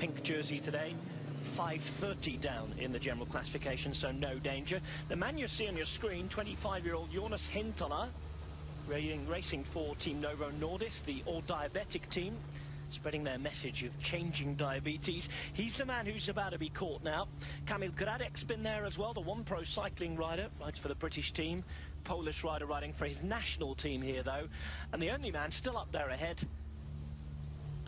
pink jersey today. 5:30 down in the general classification, so no danger. The man you see on your screen, 25-year-old Jonas Hintola, racing for Team Novo Nordisk, the all-diabetic team, spreading their message of changing diabetes. He's the man who's about to be caught now. Kamil Gradek's been there as well, the one pro cycling rider, rides for the British team. Polish rider riding for his national team here, though. And the only man still up there ahead,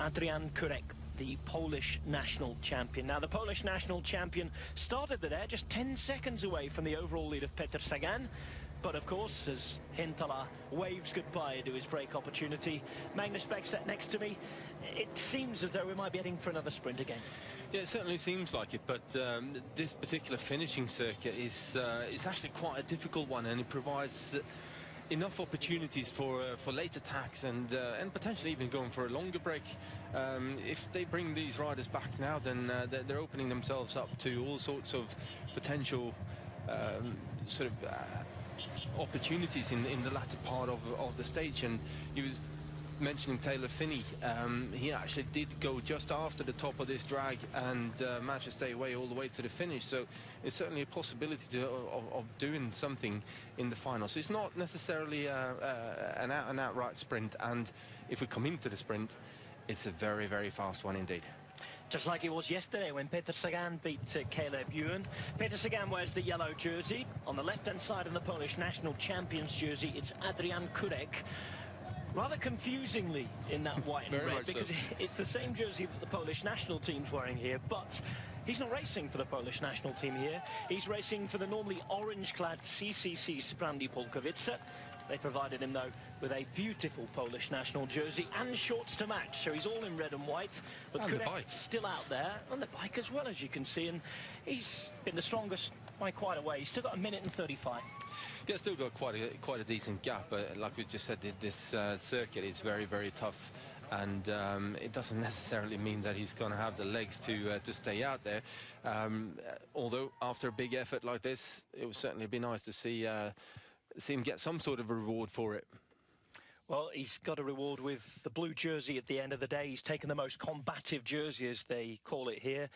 Adrian Kurek, the Polish national champion. Now, the Polish national champion started the day just 10 seconds away from the overall lead of Peter Sagan. But, of course, as Hintola waves goodbye to his break opportunity, Magnus Bäckstedt next to me, it seems as though we might be heading for another sprint again. Yeah, it certainly seems like it, but this particular finishing circuit is actually quite a difficult one, and it provides enough opportunities for late attacks and potentially even going for a longer break. If they bring these riders back now, then they're opening themselves up to all sorts of potential opportunities in the latter part of the stage. And he was mentioning Taylor Phinney. He actually did go just after the top of this drag and managed to stay away all the way to the finish, so it's certainly a possibility of doing something in the final. So it's not necessarily an outright sprint, and if we come into the sprint, it's a very, very fast one indeed. Just like it was yesterday when Peter Sagan beat Caleb Ewan. Peter Sagan wears the yellow jersey. On the left-hand side of the Polish national champions jersey, it's Adrian Kurek. Rather confusingly in that white and red, because it's the same jersey that the Polish national team's wearing here, but he's not racing for the Polish national team here. He's racing for the normally orange-clad CCC Sprandi Polkowice. They provided him, though, with a beautiful Polish national jersey and shorts to match, so he's all in red and white. But Kurek's still out there, on the bike as well, as you can see, and he's been the strongest by quite a way. He's still got 1 minute and 35. Yeah, still got quite a decent gap, but like we just said, this circuit is very, very tough, and it doesn't necessarily mean that he's going to have the legs to stay out there. Although after a big effort like this, it would certainly be nice to see him get some sort of a reward for it. Well, he's got a reward with the blue jersey at the end of the day. He's taken the most combative jersey, as they call it here.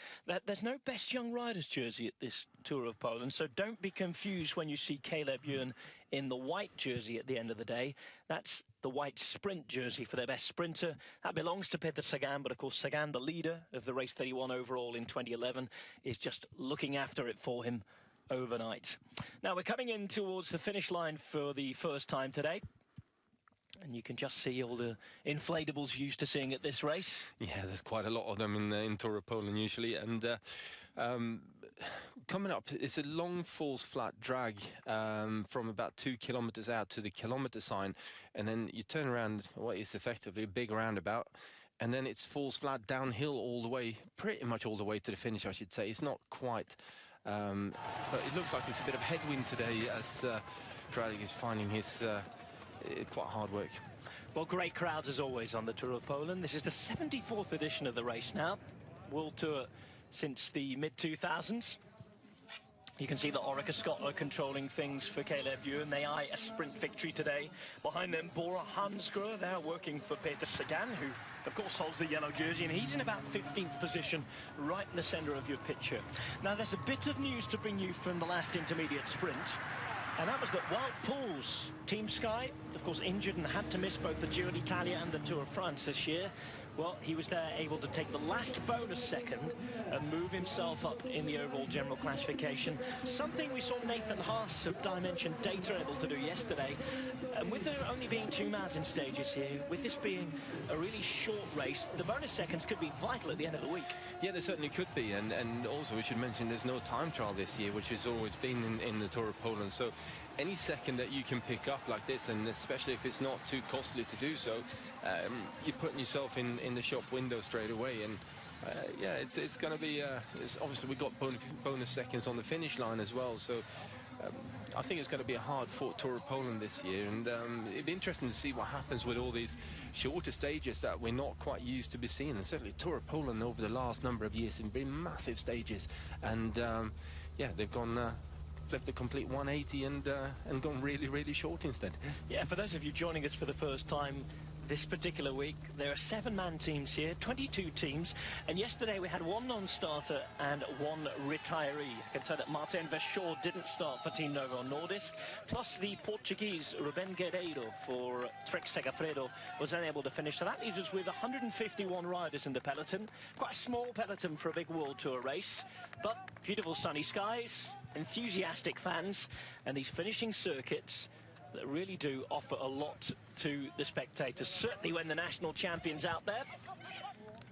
There's no best young riders jersey at this Tour of Poland, so don't be confused when you see Caleb Ewan in the white jersey at the end of the day. That's the white sprint jersey for their best sprinter. That belongs to Peter Sagan, but of course Sagan, the leader of the race 31 overall in 2011, is just looking after it for him overnight. Now we're coming in towards the finish line for the first time today. And you can just see all the inflatables you're used to seeing at this race. Yeah, there's quite a lot of them in Tour of Poland usually. And coming up, it's a long falls flat drag from about 2 kilometers out to the kilometer sign. And then you turn around what is effectively a big roundabout. And then it's falls flat downhill all the way, pretty much all the way to the finish, I should say. It's not quite, but it looks like it's a bit of headwind today as Gradek is finding his quite hard work. Well, great crowds as always on the Tour of Poland. This is the 74th edition of the race now. World Tour since the mid-2000s. You can see that Orica Scott are controlling things for Caleb Ewan. They eye a sprint victory today. Behind them, Bora Hansgrohe. They're working for Peter Sagan, who, of course, holds the yellow jersey, and he's in about 15th position, right in the centre of your picture. Now, there's a bit of news to bring you from the last intermediate sprint. And that was that Wout Poels, Team Sky, of course, injured and had to miss both the Giro d'Italia and the Tour of France this year. Well, he was there able to take the last bonus second and move himself up in the overall general classification. Something we saw Nathan Haas of Dimension Data able to do yesterday. And with there only being 2 mountain stages here, with this being a really short race, the bonus seconds could be vital at the end of the week. Yeah, they certainly could be. And also we should mention there's no time trial this year, which has always been in the Tour of Poland. So any second that you can pick up like this, and especially if it's not too costly to do so, you're putting yourself in the shop window straight away. And yeah, it's going to be obviously we got bonus seconds on the finish line as well, so I think it's going to be a hard-fought Tour of Poland this year, and it'd be interesting to see what happens with all these shorter stages that we're not quite used to be seeing. And certainly Tour of Poland over the last number of years have been massive stages, and yeah, they've gone flipped a complete 180 and gone really, really short instead. Yeah, for those of you joining us for the first time, this particular week. There are 7-man teams here, 22 teams, and yesterday we had 1 non-starter and 1 retiree. I can tell that Martin Verschoor didn't start for Team Novo Nordisk, plus the Portuguese Ruben Guerreiro for Trek Segafredo was unable to finish, so that leaves us with 151 riders in the peloton. Quite a small peloton for a big World Tour race, but beautiful sunny skies, enthusiastic fans, and these finishing circuits that really do offer a lot to the spectators, certainly when the national champion's out there.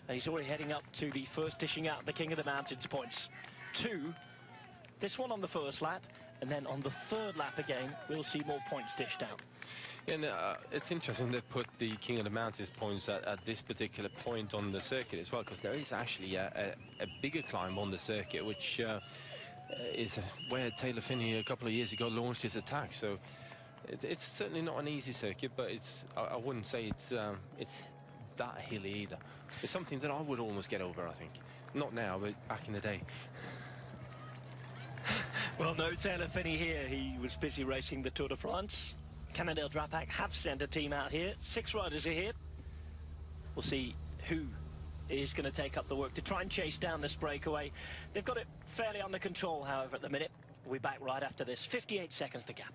And he's already heading up to the first dishing out the King of the Mountains points. 2, this one on the first lap, and then on the 3rd lap again, we'll see more points dished out. And it's interesting they put the King of the Mountains points at this particular point on the circuit as well, because there is actually a bigger climb on the circuit, which is where Taylor Phinney a couple of years ago launched his attack. So it's certainly not an easy circuit, but I wouldn't say it's that hilly either. It's something that I would almost get over, I think. Not now, but back in the day. Well, no Taylor Phinney here. He was busy racing the Tour de France. Cannondale Drapac have sent a team out here. 6 riders are here. We'll see who is going to take up the work to try and chase down this breakaway. They've got it fairly under control, however, at the minute. We'll be back right after this. 58 seconds to gap.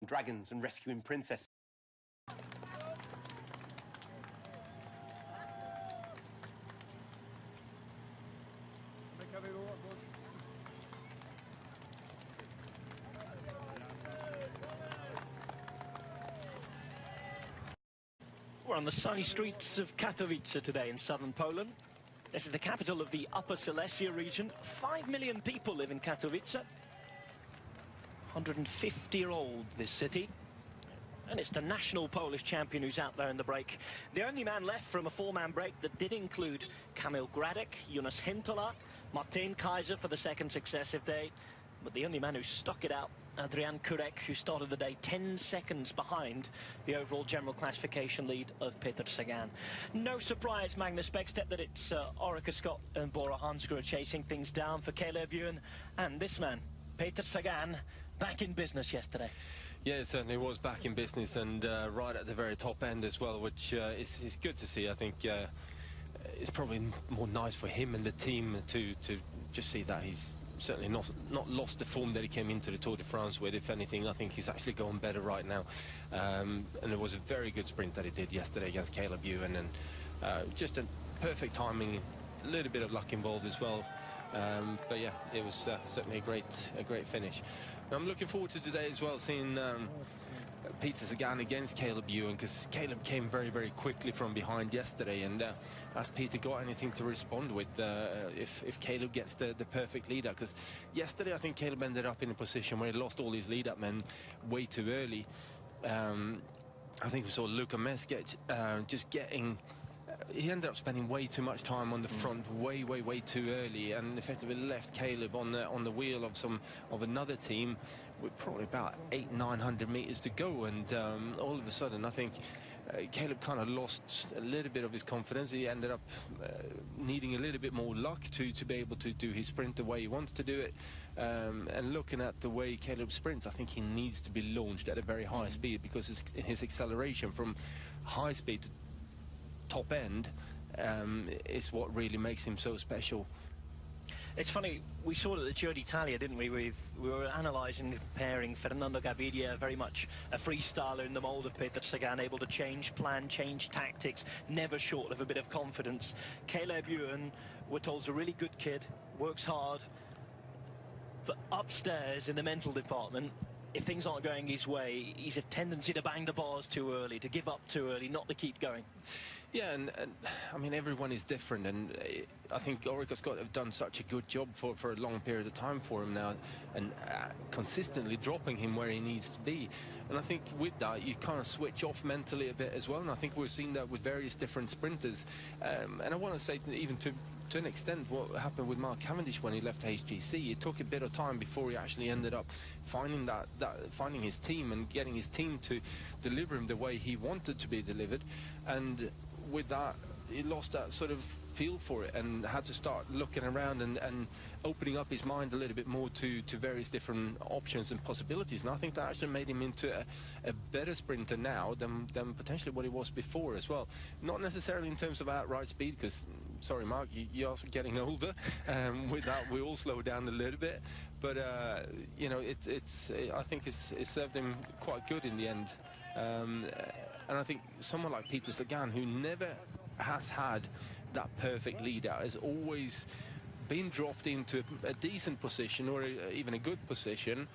Dragons and rescuing princesses. We're on the sunny streets of Katowice today in southern Poland. This is the capital of the Upper Silesia region. 5 million people live in Katowice. 150-year-old, this city. And it's the national Polish champion who's out there in the break. The only man left from a four-man break that did include Kamil Gradek, Jonas Hintola, Martin Kaiser for the second successive day. But the only man who stuck it out, Adrian Kurek, who started the day 10 seconds behind the overall general classification lead of Peter Sagan. No surprise, Magnus Bäckstedt, that it's Orica Scott and Bora Hansgrohe chasing things down for Caleb Ewan. And this man, Peter Sagan, back in business yesterday. Yeah, it certainly was back in business, and right at the very top end as well, which is good to see. I think it's probably more nice for him and the team to just see that he's certainly not lost the form that he came into the Tour de France with. If anything, I think he's actually going better right now. And it was a very good sprint that he did yesterday against Caleb Ewan, and just a perfect timing, a little bit of luck involved as well. But yeah, it was certainly a great finish. I'm looking forward to today as well, seeing Peter Sagan against Caleb Ewan, because Caleb came very, very quickly from behind yesterday, and has Peter got anything to respond with if Caleb gets the perfect lead-up? Because yesterday I think Caleb ended up in a position where he lost all his lead-up men way too early. I think we saw Luka Mesquet just getting... he ended up spending way too much time on the front, way too early, and effectively left Caleb on the wheel of another team with probably about 800-900 meters to go. And all of a sudden, I think Caleb kind of lost a little bit of his confidence. He ended up needing a little bit more luck to be able to do his sprint the way he wants to do it. And looking at the way Caleb sprints, I think he needs to be launched at a very high speed, because his acceleration from high speed to top end is what really makes him so special. It's funny, we saw it at the Giro d'Italia, didn't we? We were analysing, comparing Fernando Gaviria, very much a freestyler in the mould of Peter Sagan, able to change plan, change tactics, never short of a bit of confidence. Caleb Ewan, we're told, is a really good kid, works hard, but upstairs in the mental department, if things aren't going his way, he's a tendency to bang the bars too early, to give up too early, not to keep going. Yeah, and I mean, everyone is different, and I think Orica Scott have done such a good job for a long period of time for him now, and consistently dropping him where he needs to be. And I think with that, you kind of switch off mentally a bit as well, and I think we're seeing that with various different sprinters. And I want to say, even to an extent, what happened with Mark Cavendish when he left HGC, it took a bit of time before he actually ended up finding finding his team and getting his team to deliver him the way he wanted to be delivered. And with that, he lost that sort of feel for it and had to start looking around and opening up his mind a little bit more to various different options and possibilities. And I think that actually made him into a better sprinter now than potentially what he was before as well. Not necessarily in terms of outright speed, because, sorry Mark, you're also getting older. With that, we all slow down a little bit. But, you know, I think it's served him quite good in the end. And I think someone like Peter Sagan, who never has had that perfect lead out, has always been dropped into a decent position, or even a good position,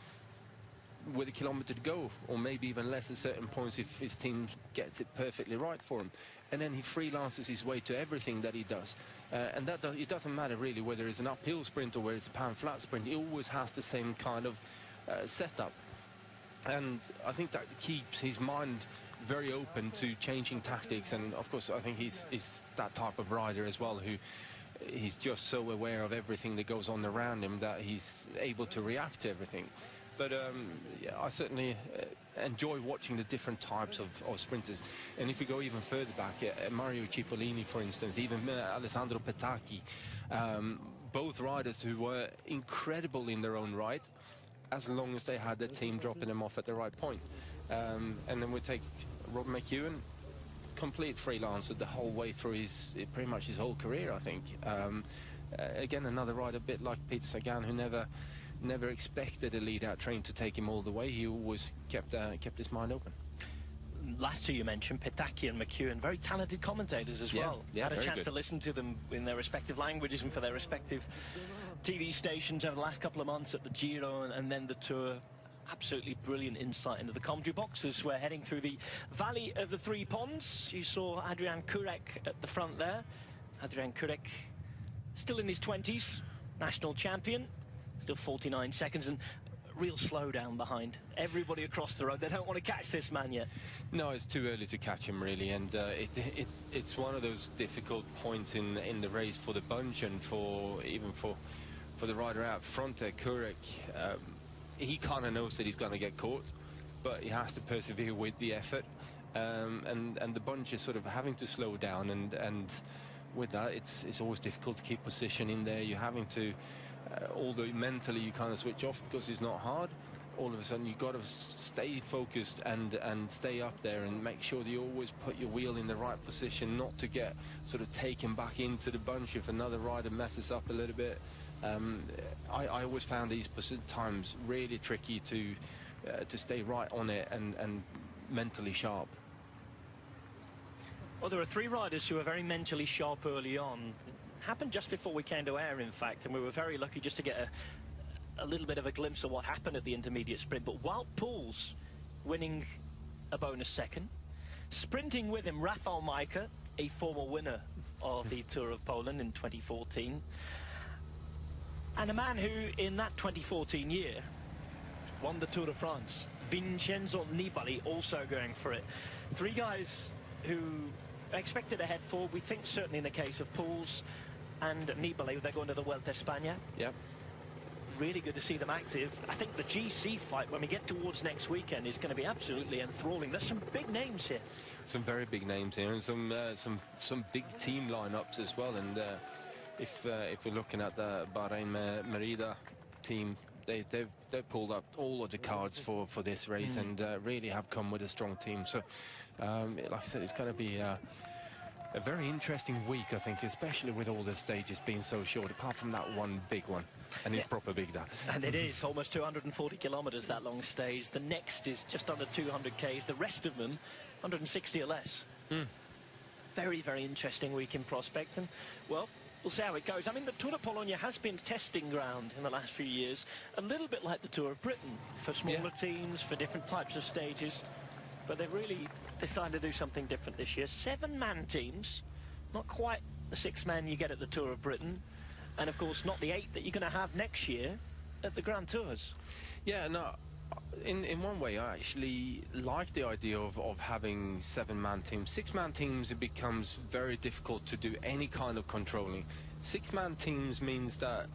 with a kilometre to go, or maybe even less at certain points if his team gets it perfectly right for him. And then he freelances his way to everything that he does. And it doesn't matter really whether it's an uphill sprint or whether it's a pan-flat sprint. He always has the same kind of setup. And I think that keeps his mind very open to changing tactics. And of course, I think he's that type of rider as well, who he's just so aware of everything that goes on around him that he's able to react to everything. But yeah, I certainly enjoy watching the different types of sprinters. And if you go even further back, Mario Cipollini, for instance, even Alessandro Petacchi, both riders who were incredible in their own right, as long as they had their team dropping them off at the right point. And then we take Rob McEwen, complete freelancer the whole way through pretty much his whole career, I think. Again, another rider, a bit like Peter Sagan, who never expected a lead-out train to take him all the way. He always kept his mind open. Last two you mentioned, Petacchi and McEwen, very talented commentators as well. Yeah, had a chance good to listen to them in their respective languages and for their respective TV stations over the last couple of months at the Giro and then the Tour. Absolutely brilliant insight into the commentary boxes. We're heading through the Valley of the Three Ponds. You saw Adrian Kurek at the front there. Adrian Kurek, still in his 20s, national champion, still 49 seconds. And real slowdown behind. Everybody across the road, they don't want to catch this man yet. No, it's too early to catch him, really, and it's one of those difficult points in the race for the bunch and even for the rider out front there, Kurek. He kind of knows that he's going to get caught, but he has to persevere with the effort, and the bunch is sort of having to slow down, and with that, it's always difficult to keep position in there. You're having to, although mentally you kind of switch off because it's not hard, all of a sudden you've got to stay focused and stay up there and make sure that you always put your wheel in the right position, not to get sort of taken back into the bunch if another rider messes up a little bit. I always found these times really tricky to stay right on it and mentally sharp. Well, there are 3 riders who are very mentally sharp early on. It happened just before we came to air, in fact, and we were very lucky just to get a little bit of a glimpse of what happened at the intermediate sprint. But Wout Poels winning a bonus second. Sprinting with him, Rafał Majka, a former winner of the Tour of Poland in 2014. And a man who, in that 2014 year, won the Tour de France. Vincenzo Nibali also going for it. 3 guys who expected a head forward. We think certainly in the case of Poels and Nibali, they're going to the Vuelta a España. Yep. Really good to see them active. I think the GC fight, when we get towards next weekend, is going to be absolutely enthralling. There's some big names here. Some very big names here, and some big team lineups as well. And if we're looking at the Bahrain Merida team, they've pulled up all of the cards for this race, and really have come with a strong team. So like I said, it's going to be a very interesting week, I think, especially with all the stages being so short, apart from that one big one, and it's proper big, that. And it is almost 240 kilometers, that long stage. The next is just under 200 k's, the rest of them 160 or less. Very, very interesting week in prospect, and well, we'll see how it goes. I mean, the Tour de Pologne has been testing ground in the last few years, a little bit like the Tour of Britain, for smaller teams, for different types of stages. But they've really decided to do something different this year. 7-man teams, not quite the 6-man you get at the Tour of Britain, and of course not the 8 that you're going to have next year at the Grand Tours. Yeah, no, in one way I actually like the idea of having 7-man teams. 6-man teams, it becomes very difficult to do any kind of controlling. 6-man teams means that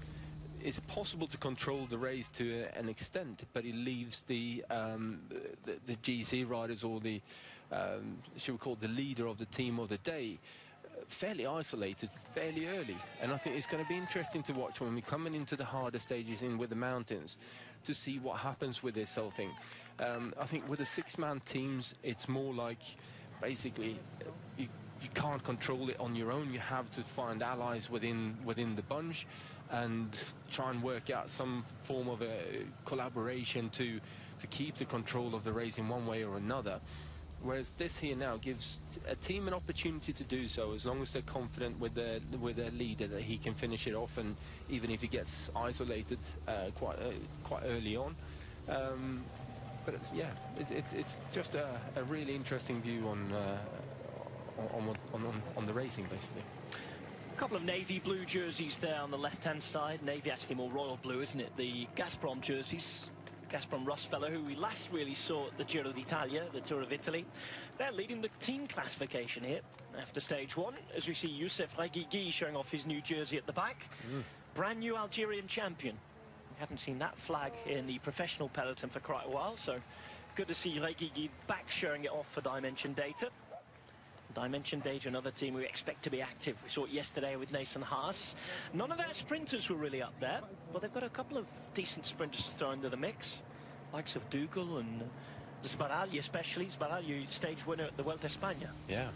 it's possible to control the race to an extent, but it leaves the GC riders, or the should we call it the leader of the team of the day, fairly isolated fairly early. And I think it's going to be interesting to watch when we're coming into the harder stages in with the mountains, to see what happens with this whole thing. I think with the 6-man teams, it's more like basically you can't control it on your own. You have to find allies within the bunch and try and work out some form of a collaboration to keep the control of the race in one way or another. Whereas this here now gives a team an opportunity to do so, as long as they're confident with their leader that he can finish it off, and even if he gets isolated quite early on. But it's just a really interesting view on the racing, basically. A couple of navy blue jerseys there on the left-hand side. Navy, actually more royal blue, isn't it? The Gazprom jerseys. Gazprom Russfeller, who we last really saw at the Giro d'Italia, the Tour of Italy. They're leading the team classification here after stage 1, as we see Youssef Reguigui showing off his new jersey at the back. Brand new Algerian champion. We haven't seen that flag in the professional peloton for quite a while, so good to see Reguigui back showing it off for Dimension Data. Dimension Data, another team we expect to be active. We saw it yesterday with Nathan Haas. None of their sprinters were really up there, but they've got a couple of decent sprinters to throw into the mix. Likes of Dougal and Sbaragli, especially. Sbaragli, stage winner at the Vuelta a España. Yeah.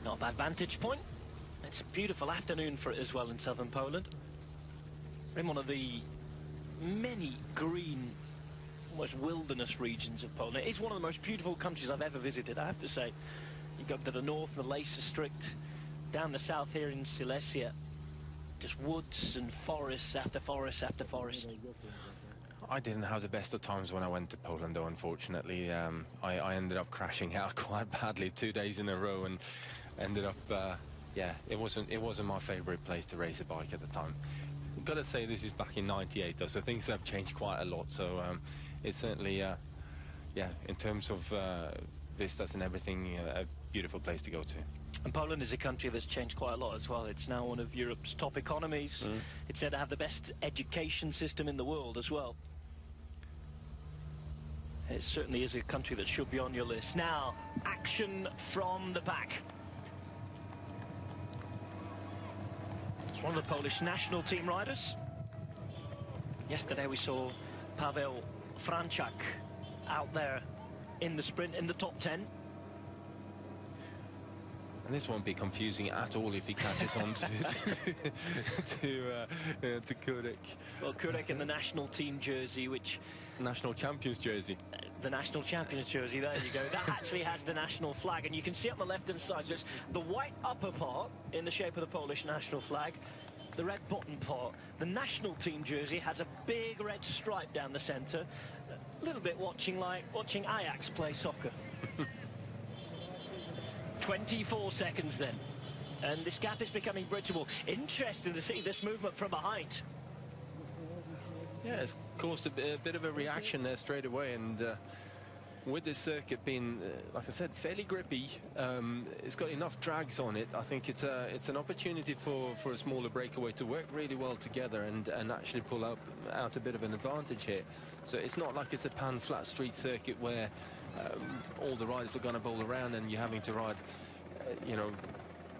Not a bad vantage point. It's a beautiful afternoon for it as well in southern Poland. We're in one of the many green, almost wilderness regions of Poland. It's one of the most beautiful countries I've ever visited, I have to say. You go to the north, the Lace District, down the south here in Silesia, just woods and forests after forest after forest. I didn't have the best of times when I went to Poland, though, unfortunately. I ended up crashing out quite badly 2 days in a row, and ended up, yeah, it wasn't my favorite place to race a bike at the time. I've got to say this is back in '98 though, so things have changed quite a lot. So it's certainly, yeah, in terms of vistas and everything, a beautiful place to go to. And Poland is a country that's changed quite a lot as well. It's now one of Europe's top economies. It's said to have the best education system in the world as well. It certainly is a country that should be on your list. Now, action from the back. It's one of the Polish national team riders. Yesterday we saw Paweł Franczak out there in the sprint in the top 10. And this won't be confusing at all if he catches on to Kurek. Well, Kurek in the national team jersey, which... National champions jersey. The national champions jersey, there you go. That actually has the national flag, and you can see on the left-hand side, so it's the white upper part in the shape of the Polish national flag, the red bottom part. The national team jersey has a big red stripe down the centre, a little bit like watching Ajax play soccer. 24 seconds then, and this gap is becoming bridgeable. Interesting to see this movement from behind. Yeah, it's caused a bit of a reaction there straight away, and with this circuit being, like I said, fairly grippy, it's got enough drags on it. I think it's an opportunity for a smaller breakaway to work really well together and actually pull out a bit of an advantage here. So it's not like it's a pan-flat street circuit where all the riders are going to bowl around and you're having to ride, you know,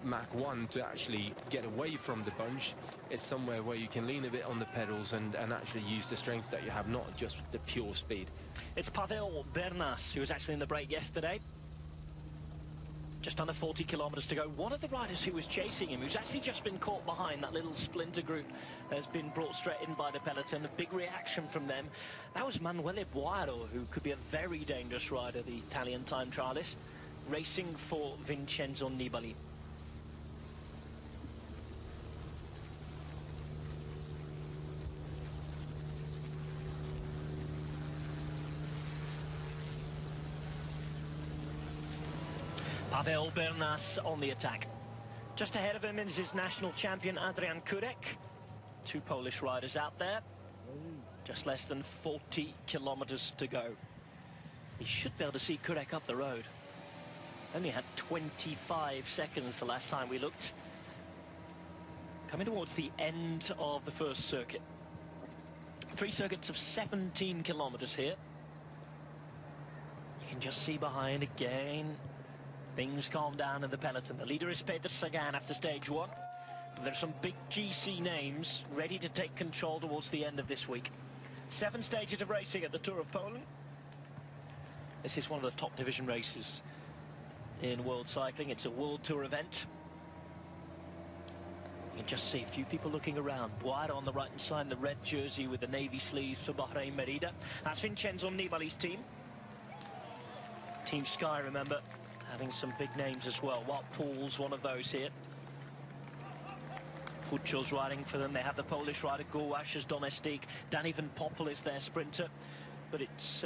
Mach 1 to actually get away from the bunch. It's somewhere where you can lean a bit on the pedals and actually use the strength that you have, not just the pure speed. It's Paweł Bernas, who was actually in the break yesterday. Just under 40 kilometres to go. One of the riders who was chasing him, who's actually just been caught behind, that little splinter group has been brought straight in by the peloton. A big reaction from them. That was Manuele Boiro, who could be a very dangerous rider, the Italian time trialist, racing for Vincenzo Nibali. Paweł Bernas on the attack. Just ahead of him is his national champion Adrian Kurek. Two Polish riders out there. Just less than 40 kilometers to go. He should be able to see Kurek up the road. Only had 25 seconds the last time we looked. Coming towards the end of the first circuit. 3 circuits of 17 kilometers here. You can just see behind again. Things calm down in the peloton. The leader is Peter Sagan after stage 1. But there are some big GC names ready to take control towards the end of this week. 7 stages of racing at the Tour of Poland. This is one of the top division races in world cycling. It's a world tour event. You can just see a few people looking around. Boiro on the right-hand side, the red jersey with the navy sleeves for Bahrain Merida. That's Vincenzo Nibali's team. Team Sky, remember, having some big names as well. Wout Poels, one of those here. Pucio's riding for them. They have the Polish rider Gołaś as domestique. Danny van Poppel is their sprinter. But it's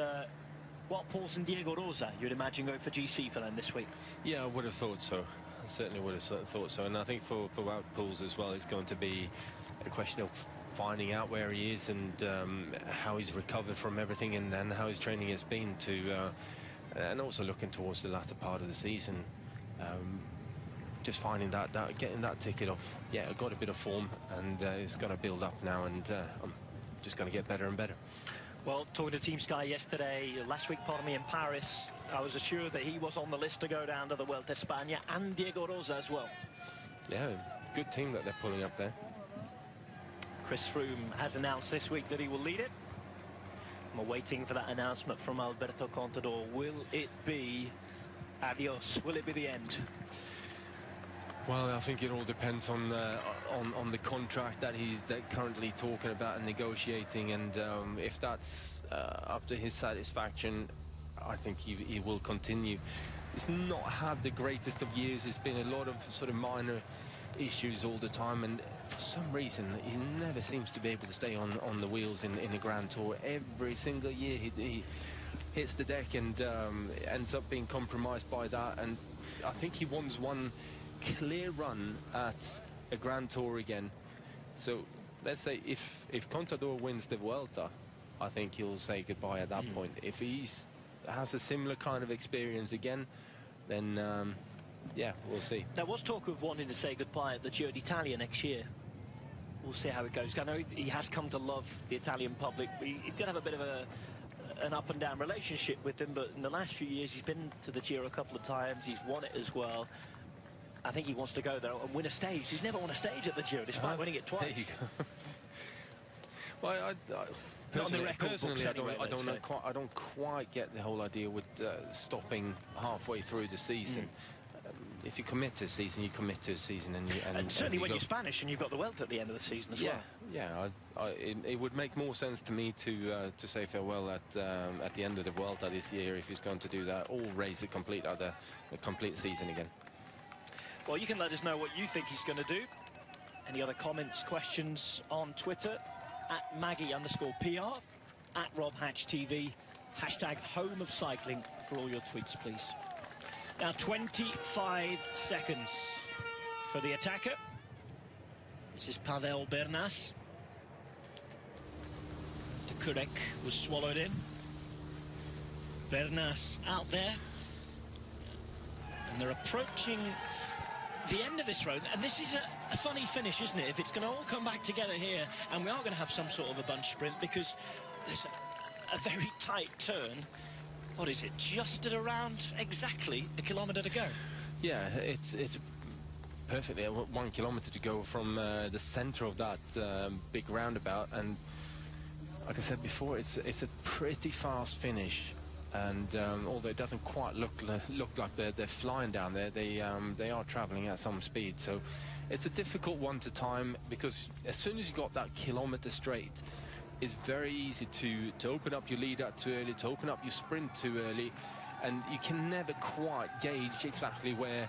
Wout Poels and Diego Rosa, you'd imagine, go for GC for them this week. Yeah, I would have thought so. I certainly would have thought so. And I think for Wout Poels as well, it's going to be a question of finding out where he is and how he's recovered from everything and how his training has been to... and also looking towards the latter part of the season, just finding getting that ticket off. Yeah, got a bit of form, and it's going to build up now, and I'm just going to get better and better. Well, talking to Team Sky yesterday, last week, pardon me, in Paris, I was assured that he was on the list to go down to the Vuelta a España, and Diego Rosa as well. Yeah, good team that they're pulling up there. Chris Froome has announced this week that he will lead it. We're waiting for that announcement from Alberto Contador. Will it be adios? Will it be the end? Well, I think it all depends on the contract that he's currently talking about and negotiating, and if that's up to his satisfaction, I think he will continue. He's not had the greatest of years. It's been a lot of sort of minor issues all the time, and for some reason he never seems to be able to stay on the wheels in the Grand Tour. Every single year he hits the deck and ends up being compromised by that, and I think he wants one clear run at a Grand Tour again. So let's say if Contador wins the Vuelta, I think he'll say goodbye at that point. If has a similar kind of experience again, then yeah, we'll see. There was talk of wanting to say goodbye at the Giro d'Italia next year. We'll see how it goes. I know he has come to love the Italian public. He did have a bit of an up and down relationship with them, but in the last few years he's been to the Giro a couple of times. He's won it as well. I think he wants to go there and win a stage. He's never won a stage at the Giro, despite winning it twice. There you go. Well, personally, I don't quite get the whole idea with stopping halfway through the season. If you commit to a season, you commit to a season, and certainly when you're Spanish and you've got the Vuelta at the end of the season as well. Yeah, it would make more sense to me to say farewell at the end of the Vuelta this year if he's going to do that, or race a complete season again. Well, you can let us know what you think he's going to do. Any other comments, questions on Twitter? At Maggie_PR, at RobHatchTV, #Home of Cycling for all your tweets, please. Now 25 seconds for the attacker. This is Pavel Bernas. The Kurek was swallowed in. Bernas out there. And they're approaching the end of this road, and this is a funny finish, isn't it? If it's going to all come back together here, and we are going to have some sort of a bunch sprint, because there's a very tight turn. What is it, just at around exactly a kilometre to go? Yeah, it's perfectly 1 kilometre to go from the centre of that big roundabout, and like I said before, it's a pretty fast finish. And although it doesn't quite look like they're flying down there, they are travelling at some speed. So it's a difficult one to time, because as soon as you got that kilometre straight, it's very easy to open up your lead up too early, to open up your sprint too early, and you can never quite gauge exactly where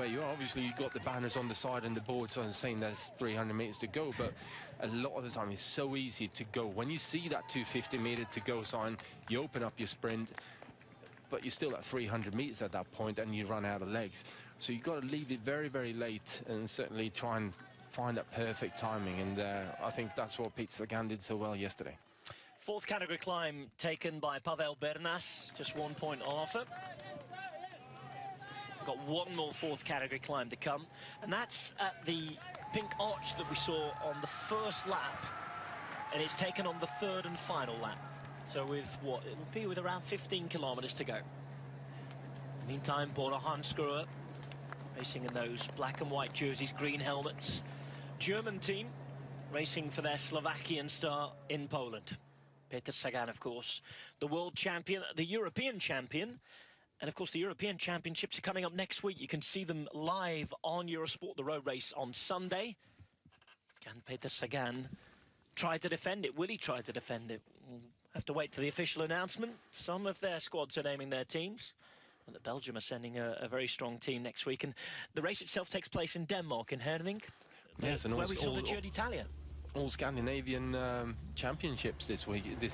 you are. Obviously, you've got the banners on the side and the boards on saying there's 300 metres to go, but a lot of the time it's so easy to go. When you see that 250 metre to go sign, you open up your sprint, but you're still at 300 metres at that point and you run out of legs. So you've got to leave it very, very late and certainly try and find that perfect timing. And I think that's what Pete Sagan did so well yesterday. Fourth category climb taken by Pavel Bernas, just 1 point on offer. Got one more fourth category climb to come, and that's at the pink arch that we saw on the first lap, and it's taken on the third and final lap. So with what it will be with around 15 kilometers to go. Meantime, Bora Hansgrohe racing in those black and white jerseys, green helmets. German team racing for their Slovakian star in Poland. Peter Sagan, of course, the world champion, the European champion. And of course, the European Championships are coming up next week. You can see them live on Eurosport, the road race on Sunday. Can Peter Sagan try to defend it? Will he try to defend it? We'll have to wait for the official announcement. Some of their squads are naming their teams. And Belgium are sending a very strong team next week. And the race itself takes place in Denmark, in Herning. Yes, and where we saw the Giro d'Italia. All Scandinavian championships this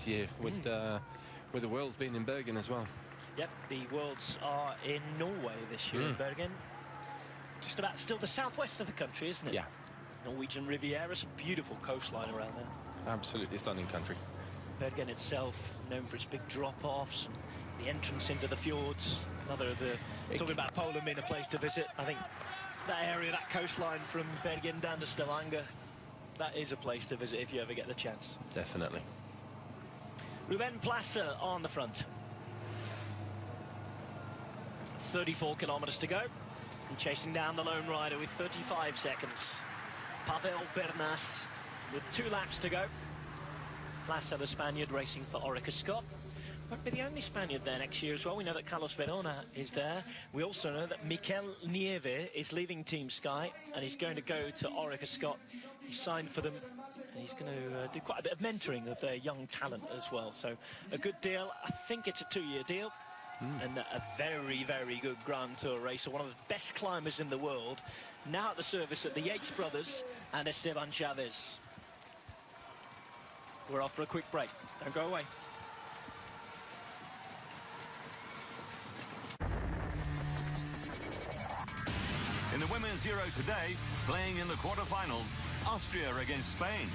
year, with the Worlds being in Bergen as well. Yep, the Worlds are in Norway this year, in Bergen. Just about still the southwest of the country, isn't it? Yeah. Norwegian Riviera, some beautiful coastline around there. Absolutely stunning country. Bergen itself, known for its big drop-offs, and the entrance into the fjords. Another of the... Talking about Poland being a place to visit, I think that area, that coastline from Bergen down to Stavanger, that is a place to visit if you ever get the chance. Definitely. Ruben Placer on the front. 34 kilometers to go. And chasing down the lone rider with 35 seconds. Pavel Bernas with 2 laps to go. Placer, the Spaniard, racing for Orica Scott. Won't be the only Spaniard there next year as well. We know that Carlos Verona is there. We also know that Mikel Nieve is leaving Team Sky and he's going to go to Orica Scott. He signed for them and he's going to do quite a bit of mentoring of their young talent as well. So a good deal. I think it's a 2-year deal. And a very, very good Grand Tour racer, one of the best climbers in the world. Now at the service at the Yates brothers and Esteban Chavez. We're off for a quick break. Don't go away. In the women's Euro today, playing in the quarterfinals, Austria against Spain.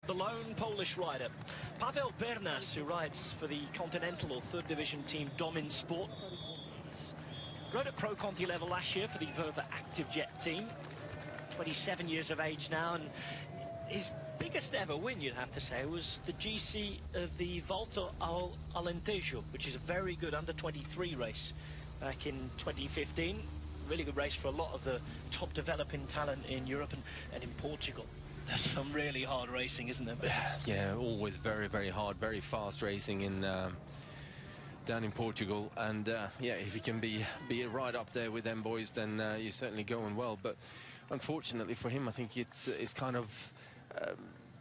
The lone Polish rider, Paweł Bernas, who rides for the Continental or Third Division team Domin Sport. Rode at Pro Conti level last year for the Verve Active Jet team. 27 years of age now, and his biggest ever win, you'd have to say, was the GC of the Volta ao Alentejo, which is a very good under-23 race back in 2015. Really good race for a lot of the top developing talent in Europe and in Portugal. There's some really hard racing, isn't there? Yeah, always very, very hard, very fast racing in down in Portugal. And yeah, if you can be right up there with them boys, then you're certainly going well. But unfortunately for him, I think it's kind of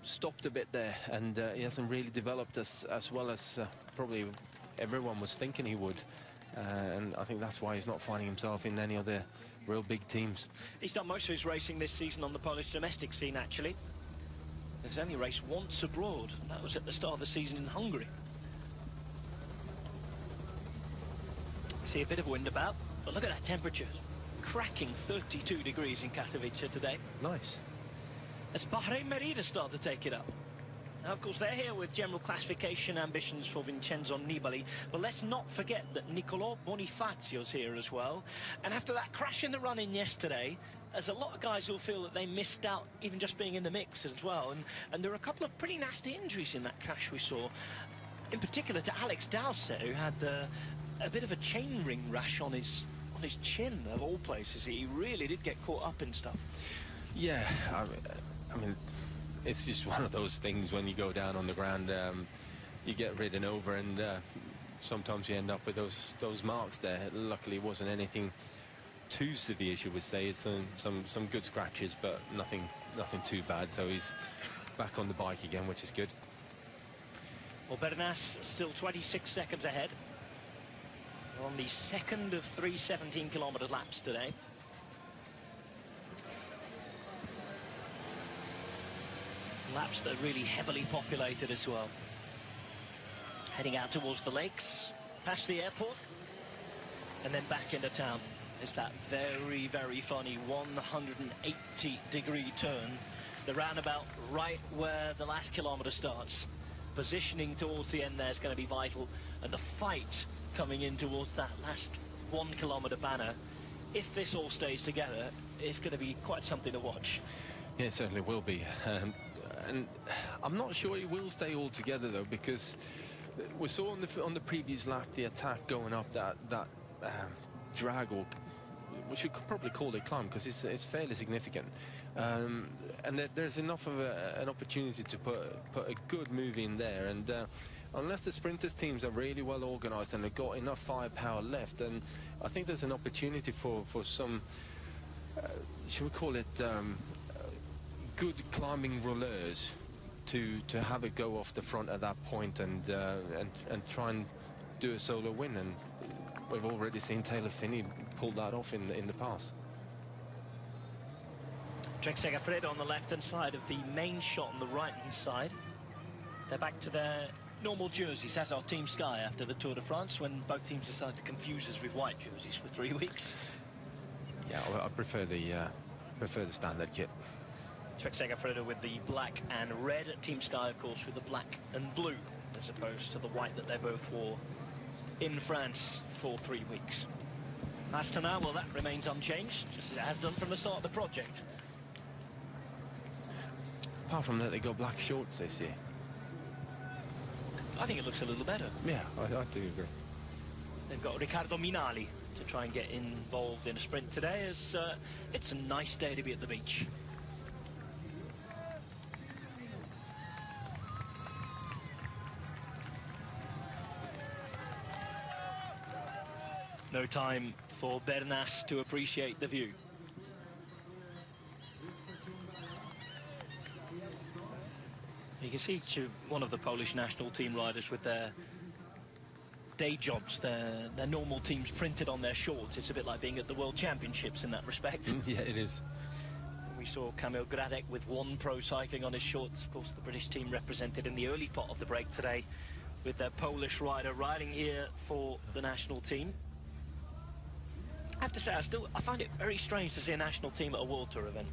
stopped a bit there, and he hasn't really developed as well as probably everyone was thinking he would. And I think that's why he's not finding himself in any other real big teams. He's done most of his racing this season on the Polish domestic scene, actually. He's only raced once abroad, and that was at the start of the season in Hungary. See a bit of wind about, but look at that temperature. Cracking 32 degrees in Katowice today. Nice. As Bahrain Merida start to take it up. Now, of course, they're here with general classification ambitions for Vincenzo Nibali, but let's not forget that Niccolò Bonifazio's here as well. And after that crash in the run-in yesterday, there's a lot of guys who feel that they missed out even just being in the mix as well. And there are a couple of pretty nasty injuries in that crash we saw, in particular to Alex Dowsett, who had a bit of a chain ring rash on his chin, of all places. He really did get caught up in stuff. Yeah, I mean, it's just one of those things when you go down on the ground, you get ridden over, and sometimes you end up with those marks there. Luckily, it wasn't anything too severe, should we say. It's some good scratches, but nothing too bad. So he's back on the bike again, which is good. Well, Bernas still 26 seconds ahead. We're on the second of 3 17-kilometre laps today. Laps that are really heavily populated as well. Heading out towards the lakes, past the airport, and then back into town. It's that very, very funny 180-degree turn. The roundabout right where the last kilometre starts. Positioning towards the end there is going to be vital, and the fight coming in towards that last 1 kilometre banner. If this all stays together, it's going to be quite something to watch. Yeah, it certainly will be. And I'm not sure it will stay all together, though, because we saw on the previous lap the attack going up that drag, or we should probably call it climb, because it's fairly significant. And there's enough of an opportunity to put a good move in there. And unless the sprinters teams are really well organised and they've got enough firepower left, then I think there's an opportunity for some, should we call it, good climbing rollers to have a go off the front at that point and try and do a solo win. And we've already seen Taylor Finney pull that off in the past. Trek Segafredo on the left-hand side of the main shot on the right-hand side. They're back to their normal jerseys, as our Team Sky after the Tour de France, when both teams decided to confuse us with white jerseys for 3 weeks. Yeah, I prefer the standard kit. Trek Segafredo with the black and red. Team Sky, of course, with the black and blue, as opposed to the white that they both wore in France for 3 weeks. Astana, well, that remains unchanged, just as it has done from the start of the project. Apart from that, they got black shorts this year. I think it looks a little better. Yeah, I do agree. They've got Riccardo Minali to try and get involved in a sprint today, as it's a nice day to be at the beach. No time for Bernas to appreciate the view. You can see one of the Polish national team riders with their day jobs, their normal teams printed on their shorts. It's a bit like being at the World Championships in that respect. Yeah, it is. We saw Kamil Gradek with One Pro Cycling on his shorts. Of course, the British team represented in the early part of the break today with their Polish rider riding here for the national team. I have to say, I find it very strange to see a national team at a World Tour event.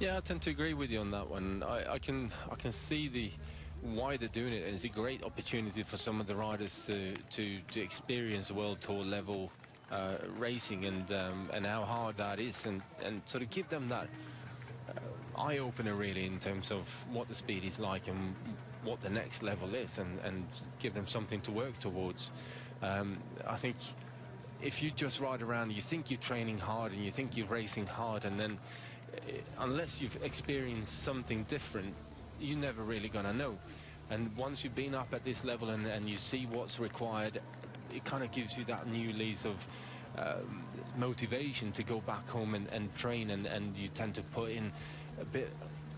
Yeah, I tend to agree with you on that one. I can see why they're doing it, and it's a great opportunity for some of the riders to experience World Tour level racing, and how hard that is, and sort of give them that eye opener really in terms of what the speed is like and what the next level is, and give them something to work towards. I think if you just ride around, you think you're training hard and you think you're racing hard, and then unless you've experienced something different, you're never really gonna know. And once you've been up at this level and you see what's required, it kind of gives you that new lease of motivation to go back home and train, and you tend to put in a bit,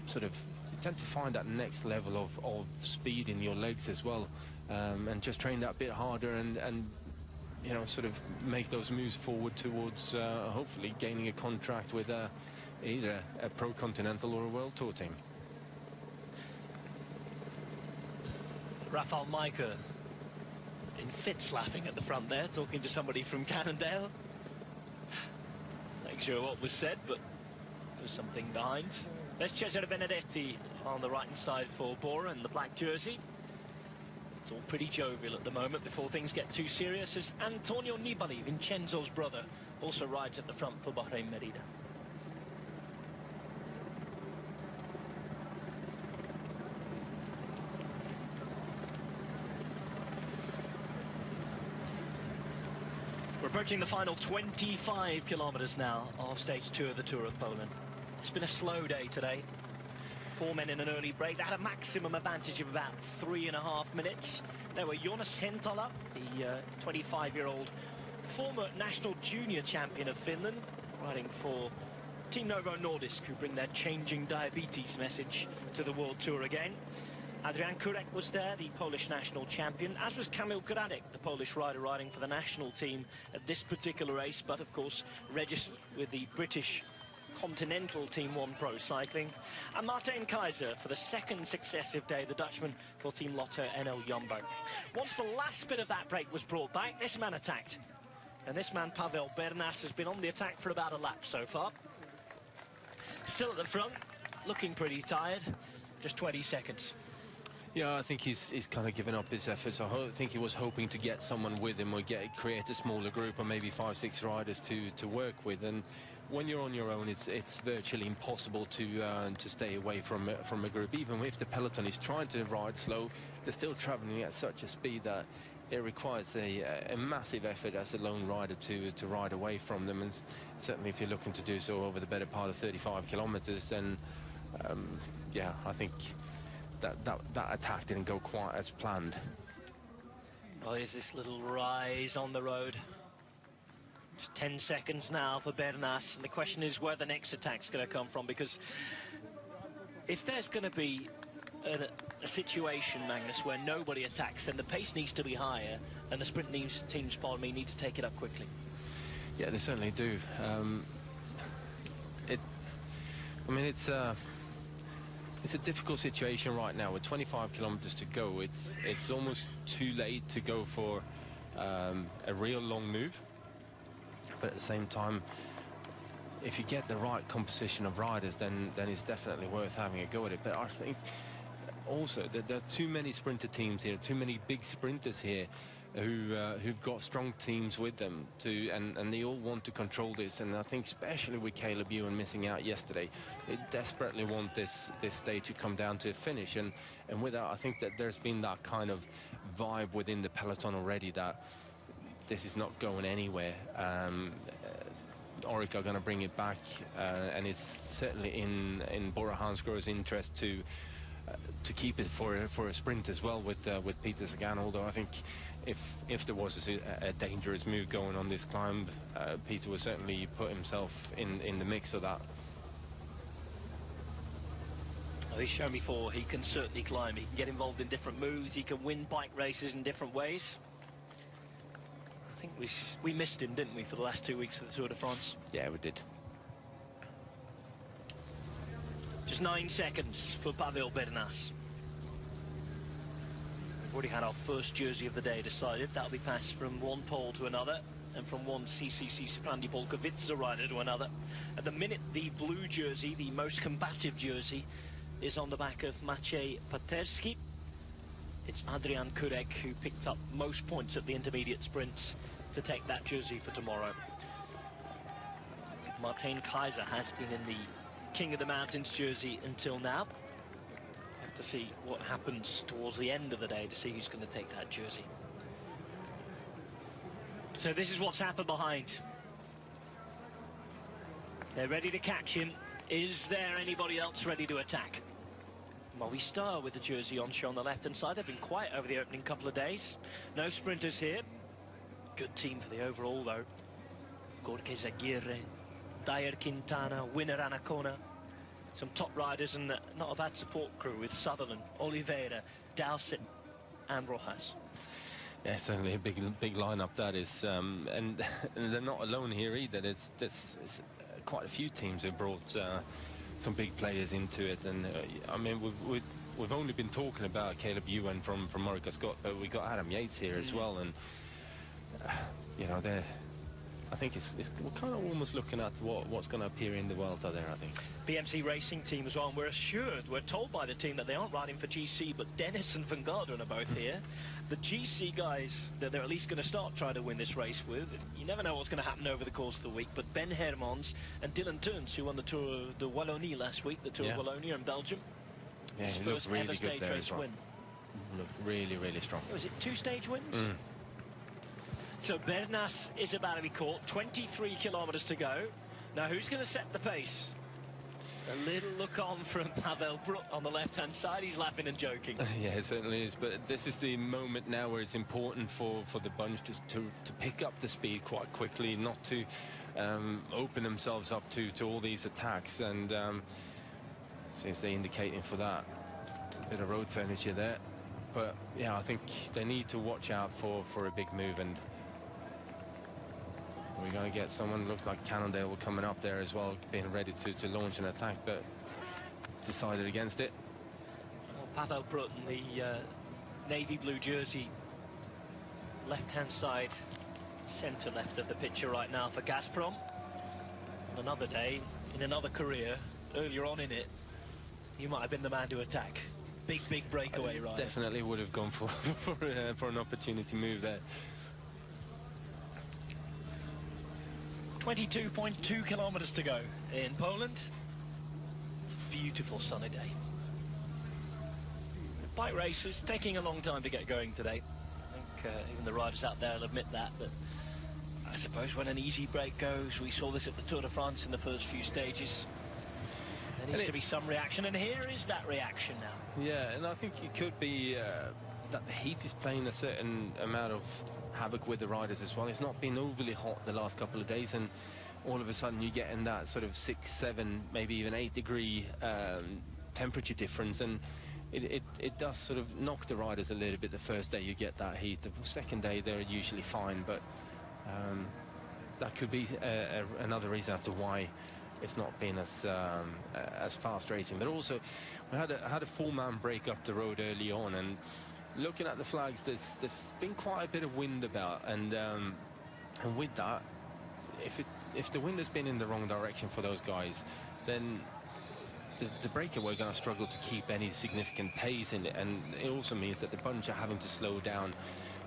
sort of, you tend to find that next level of speed in your legs as well, and just train that bit harder, and you know, sort of make those moves forward towards hopefully gaining a contract with either a Pro Continental or a World Tour team. Rafał Majka in fits laughing at the front there, talking to somebody from Cannondale. Not sure what was said, but there was something behind. There's Cesare Benedetti on the right-hand side for Bora in the black jersey. It's all pretty jovial at the moment before things get too serious, as Antonio Nibali, Vincenzo's brother, also rides at the front for Bahrain Merida. We're approaching the final 25 kilometers now of stage 2 of the Tour of Poland. It's been a slow day today. 4 men in an early break. They had a maximum advantage of about 3.5 minutes. There were Jonas Hentola, the 25-year-old former national junior champion of Finland, riding for Team Novo Nordisk, who bring their changing diabetes message to the World Tour again. Adrian Kurek was there, the Polish national champion, as was Kamil Gradek, the Polish rider riding for the national team at this particular race, but of course registered with the British Continental Team 1 Pro Cycling. And Martin Kaiser for the second successive day, the Dutchman for Team Lotto NL Jumbo. Once the last bit of that break was brought back, this man attacked. And this man, Pavel Bernas, has been on the attack for about a lap so far. Still at the front, looking pretty tired, just 20 seconds. Yeah, I think he's kind of given up his efforts. I think he was hoping to get someone with him, or create a smaller group, or maybe 5-6 riders to work with. And when you're on your own, it's virtually impossible to stay away from a group. Even if the peloton is trying to ride slow, they're still traveling at such a speed that it requires a massive effort as a lone rider to ride away from them. And certainly if you're looking to do so over the better part of 35 kilometers, then yeah, I think that attack didn't go quite as planned. Well, here's this little rise on the road. Just 10 seconds now for Bernas, and the question is where the next attack's going to come from, because if there's going to be a situation, Magnus, where nobody attacks, then the pace needs to be higher, and the sprint teams, pardon me, need to take it up quickly. Yeah, they certainly do. I mean, it's a difficult situation right now with 25 kilometers to go. It's almost too late to go for a real long move, but at the same time, if you get the right composition of riders, then it's definitely worth having a go at it. But I think also that there are too many sprinter teams here, too many big sprinters here who've got strong teams with them and they all want to control this. And I think especially with Caleb Ewan missing out yesterday, they desperately want this stage to come down to a finish. And with that, I think that there's been that kind of vibe within the peloton already that this is not going anywhere. Orica are going to bring it back, and it's certainly in Bora Hansgrohe's interest to keep it for a sprint as well with Peter Sagan. Although I think if there was a dangerous move going on this climb, Peter will certainly put himself in the mix of that. Well, he's shown before he can certainly climb. He can get involved in different moves. He can win bike races in different ways. I think we missed him, didn't we, for the last 2 weeks of the Tour de France? Yeah, we did. Just 9 seconds for Pavel Bernas. We've already had our first jersey of the day decided. That'll be passed from one pole to another. and from one CCC Sprandi Polkowice rider to another. At the minute, the blue jersey, the most combative jersey, is on the back of Maciej Paterski. It's Adrian Kurek who picked up most points at the intermediate sprints to take that jersey for tomorrow. Martin Kaiser has been in the King of the Mountains jersey until now. Have to see what happens towards the end of the day to see who's going to take that jersey. So this is what's happened behind. They're ready to catch him. Is there anybody else ready to attack? Movistar with the jersey on show on the left-hand side. They've been quiet over the opening couple of days. No sprinters here. Good team for the overall, though. Gorke Zaguirre, Dyer Quintana, Winner Anacona. Some top riders and not a bad support crew with Sutherland, Oliveira, Dowsett and Rojas. Yeah, certainly a big lineup that is, and they're not alone here either. There's quite a few teams have brought some big players into it, and I mean we've only been talking about Caleb Ewan from Orica Scott, but we got Adam Yates here as well, and you know I think we're kind of almost looking at what's going to appear in the Vuelta there, I think. BMC Racing team as well, and we're told by the team that they aren't riding for GC, but Dennis and Van Garderen are both here. The GC guys that they're at least going to start trying to win this race with. You never know what's going to happen over the course of the week, but Ben Hermans and Dylan Teuns, who won the Tour de Wallonie last week, the Tour of Wallonia in Belgium. Yeah, his he first looked really ever stage good there race well. win. Looked really strong. Was it 2 stage wins? So Bernas is about to be caught. 23 kilometers to go. Now who's going to set the pace? A little look on from Pavel Brut on the left-hand side. He's laughing and joking. Yeah, it certainly is. But this is the moment now where it's important for the bunch to pick up the speed quite quickly, not to open themselves up to all these attacks. And since they're indicating for that, bit of road furniture there. But yeah, I think they need to watch out for a big move, and we're going to get someone, looks like Cannondale coming up there as well, being ready to launch an attack, but decided against it. Well, Pavel Brut in the navy blue jersey, left-hand side, centre left of the picture right now for Gazprom. On another day, in another career, earlier on in it, he might have been the man to attack. Big breakaway rider. Definitely would have gone for an opportunity move there. 22.2 kilometers to go in Poland. It's a beautiful sunny day. Bike races taking a long time to get going today. I think even the riders out there will admit that, but I suppose when an easy break goes, we saw this at the Tour de France in the first few stages. There needs to be some reaction, and here is that reaction now. Yeah, and I think it could be that the heat is playing a certain amount of havoc with the riders as well. It's not been overly hot the last couple of days, and all of a sudden you get in that sort of 6, 7, maybe even 8 degree temperature difference, and it does sort of knock the riders a little bit. The first day you get that heat, the second day they're usually fine, but that could be another reason as to why it's not been as fast racing. But also we had a 4-man break up the road early on, and looking at the flags, there's been quite a bit of wind about, and with that, if the wind has been in the wrong direction for those guys, then the breakaway are going to struggle to keep any significant pace in it, and it also means that the bunch are having to slow down.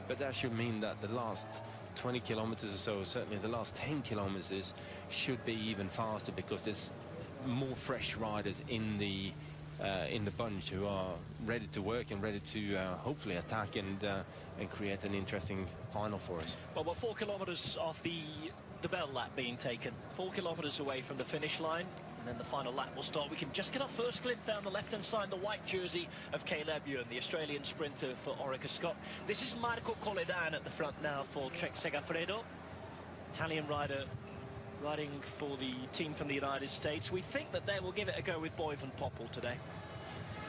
But that should mean that the last 20 kilometers or so, certainly the last 10 kilometers, should be even faster, because there's more fresh riders in the bunch who are ready to work and ready to hopefully attack and create an interesting final for us. Well, we're 4 kilometers off the bell lap being taken, 4 kilometers away from the finish line, and then the final lap will start. We can just get our first glimpse down the left-hand side, the white jersey of Caleb Ewan, the Australian sprinter for Orica Scott. This is Marco Colledan at the front now for Trek Segafredo, Italian rider riding for the team from the United States. We think that they will give it a go with Boy van Poppel today.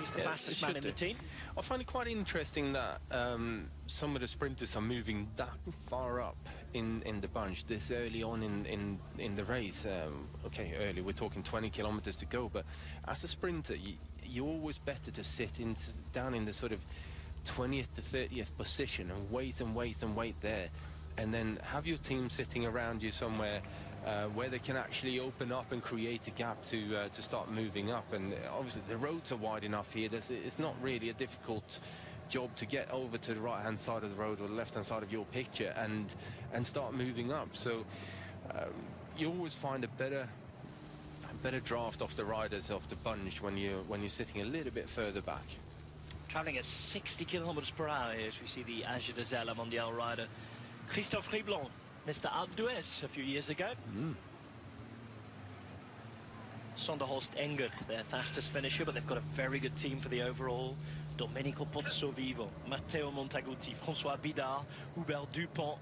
He's the fastest man in the team. I find it quite interesting that some of the sprinters are moving that far up in the bunch this early on in the race. Okay, early, we're talking 20 kilometers to go, but as a sprinter, you're always better to sit down in the sort of 20th to 30th position and wait there, and then have your team sitting around you somewhere where they can actually open up and create a gap to start moving up. And obviously the roads are wide enough here. It's not really a difficult job to get over to the right-hand side of the road or the left-hand side of your picture and start moving up. So you always find a better draft off the riders, off the bunch, when you're sitting a little bit further back. Travelling at 60 kilometers per hour here, as we see the Age de Zelle Mondial rider Christophe Riblon, Mr. Alpe d'Huez a few years ago. Sonderhorst Enger, their fastest finisher, but they've got a very good team for the overall. Domenico Pozzovivo, Matteo Montaguti, François Bidard, Hubert Dupont,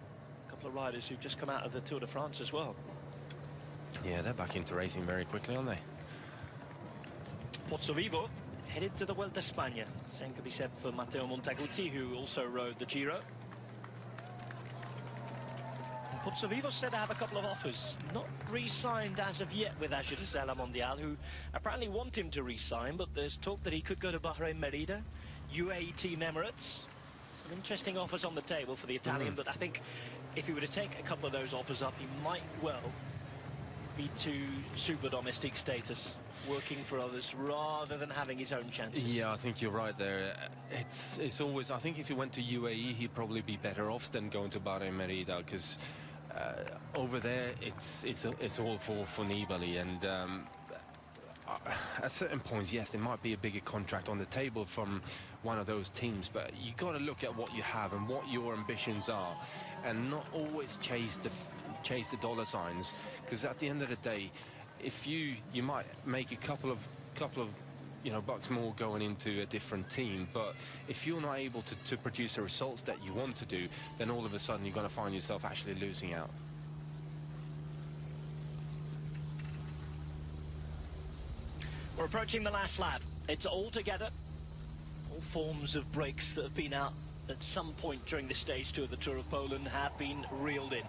a couple of riders who've just come out of the Tour de France as well. Yeah, they're back into racing very quickly, aren't they? Pozzovivo headed to the Vuelta a España. Same could be said for Matteo Montaguti, who also rode the Giro. Pozzovivo said to have a couple of offers, not re-signed as of yet with Age de Zelle Mondial, who apparently want him to re-sign, but there's talk that he could go to Bahrain Merida, UAE Team Emirates. Some interesting offers on the table for the Italian, but I think if he were to take a couple of those offers up, he might well be to super domestic status, working for others rather than having his own chances. Yeah, I think you're right there. It's always, I think if he went to UAE, he'd probably be better off than going to Bahrain Merida, because over there it's all for Nibali, and at certain points, yes, there might be a bigger contract on the table from one of those teams, but you got to look at what you have and what your ambitions are, and not always chase the dollar signs, because at the end of the day, if you might make a couple of bucks more going into a different team, but if you're not able to produce the results that you want to do, then all of a sudden you're going to find yourself actually losing out. We're approaching the last lap. It's all together. All forms of brakes that have been out at some point during this stage 2 of the Tour of Poland have been reeled in.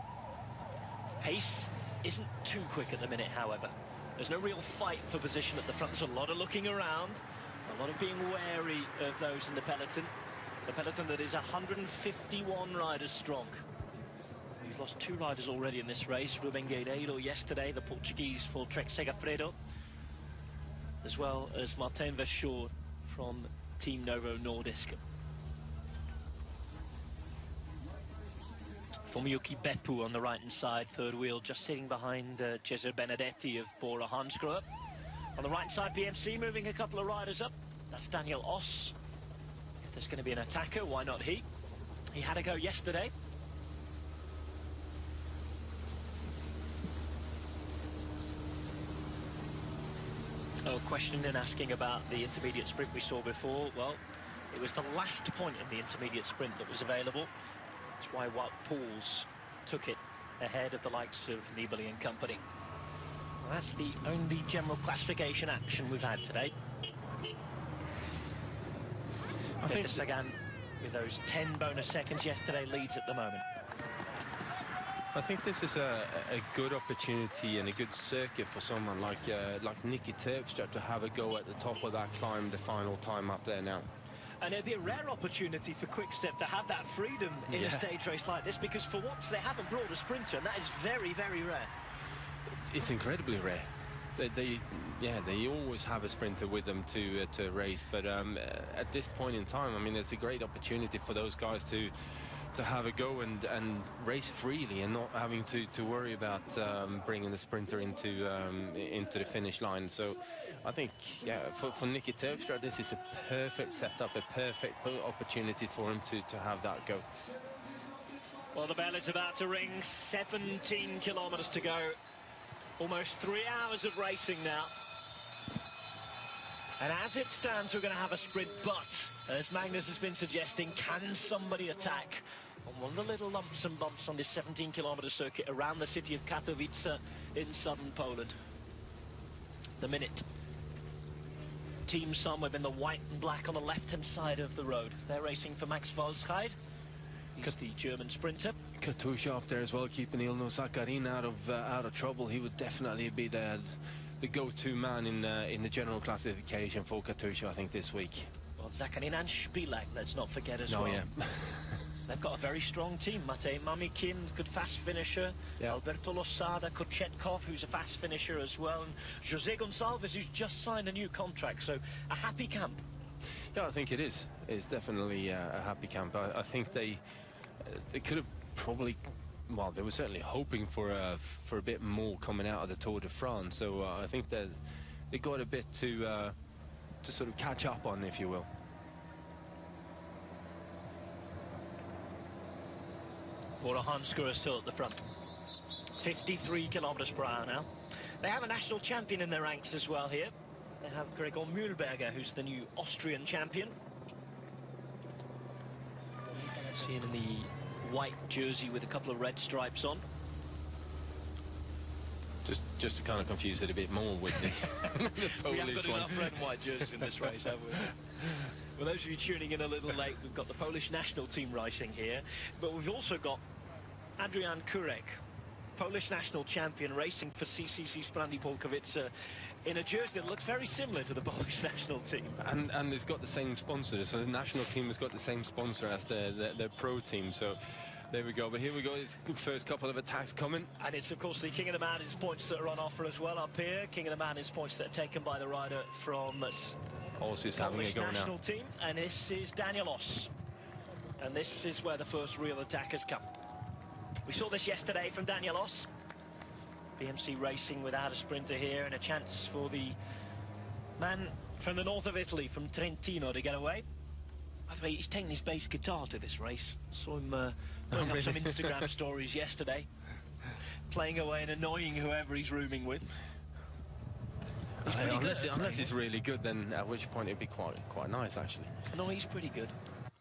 Pace isn't too quick at the minute, however. There's no real fight for position at the front. There's a lot of looking around, a lot of being wary of those in the peloton. The peloton that is 151 riders strong. We've lost 2 riders already in this race. Ruben Guerreiro yesterday, the Portuguese for Trek Segafredo, as well as Martin Verschoor from Team Novo Nordisk. Fumiyuki Beppu on the right-hand side, third wheel, just sitting behind Cesare Benedetti of Bora Hansgrohe. On the right side, BMC moving a couple of riders up. That's Daniel Oss. If there's going to be an attacker, why not he? He had a go yesterday. Oh, questioning and asking about the intermediate sprint we saw before. Well, it was the last point in the intermediate sprint that was available. That's why Wout Poels took it ahead of the likes of Nibali and company. Well, that's the only general classification action we've had today. I think Sagan, with those 10 bonus seconds yesterday, leads at the moment. I think this is a good opportunity and a good circuit for someone like Nicky Terpstra to have a go at the top of that climb, the final time up there now. And it'd be a rare opportunity for Quick-Step to have that freedom in a stage race like this, because for once they haven't brought a sprinter, and that is very, very rare. It's incredibly rare. They always have a sprinter with them to race, but at this point in time, I mean, it's a great opportunity for those guys to have a go and race freely and not having to worry about bringing the sprinter into the finish line. So I think, yeah, for Nicky Terpstra, this is a perfect setup, a perfect opportunity for him to have that go. Well, the bell is about to ring. 17 kilometers to go. Almost 3 hours of racing now. And as it stands, we're going to have a sprint, but as Magnus has been suggesting, can somebody attack on one of the little lumps and bumps on this 17-kilometer circuit around the city of Katowice in southern Poland? The minute. Team Sunweb in the white and black on the left-hand side of the road. They're racing for Max Walscheid. He's the German sprinter. Katusha up there as well, keeping Ilno Zakarin out of trouble. He would definitely be the go-to man in the general classification for Katusha, I think, this week. Well, Zakarin and Spilak, let's not forget as well. Yeah. They've got a very strong team. Matej Mamikin, good fast finisher. Yeah. Alberto Losada, Kochetkov, who's a fast finisher as well. And Jose Gonçalves, who's just signed a new contract. So a happy camp. Yeah, I think it is. It's definitely a happy camp. I think they could have probably, well, they were certainly hoping for a bit more coming out of the Tour de France. So I think that they got a bit to sort of catch up on, if you will. Bora Hansgrohe still at the front. 53 kilometers per hour now. They have a national champion in their ranks as well here. They have Gregor Mühlberger, who's the new Austrian champion. See him in the white jersey with a couple of red stripes on. Just to kind of confuse it a bit more with the Polish we haven't got one. enough red and white jerseys in this race, have we? For those of you tuning in a little late, we've got the Polish national team racing here, but we've also got Adrian Kurek, Polish national champion, racing for CCC Sprandi Polkowice in a jersey that looks very similar to the Polish national team. And it's got the same sponsor, so the national team has got the same sponsor as their pro team, so there we go. But here we go, his first couple of attacks coming. And it's, of course, the King of the Mountains points that are on offer as well up here. King of the Mountains points that are taken by the rider from Oss having a go national now. team. And this is Daniel Oss. And this is where the first real attack has come. We saw this yesterday from Daniel Oss. BMC racing without a sprinter here, and a chance for the man from the north of Italy, from Trentino, to get away. By the way, he's taking his bass guitar to this race. Saw him putting up some Instagram stories yesterday, playing away and annoying whoever he's rooming with. He's unless it's really good, then at which point it'd be quite nice, actually. No, he's pretty good.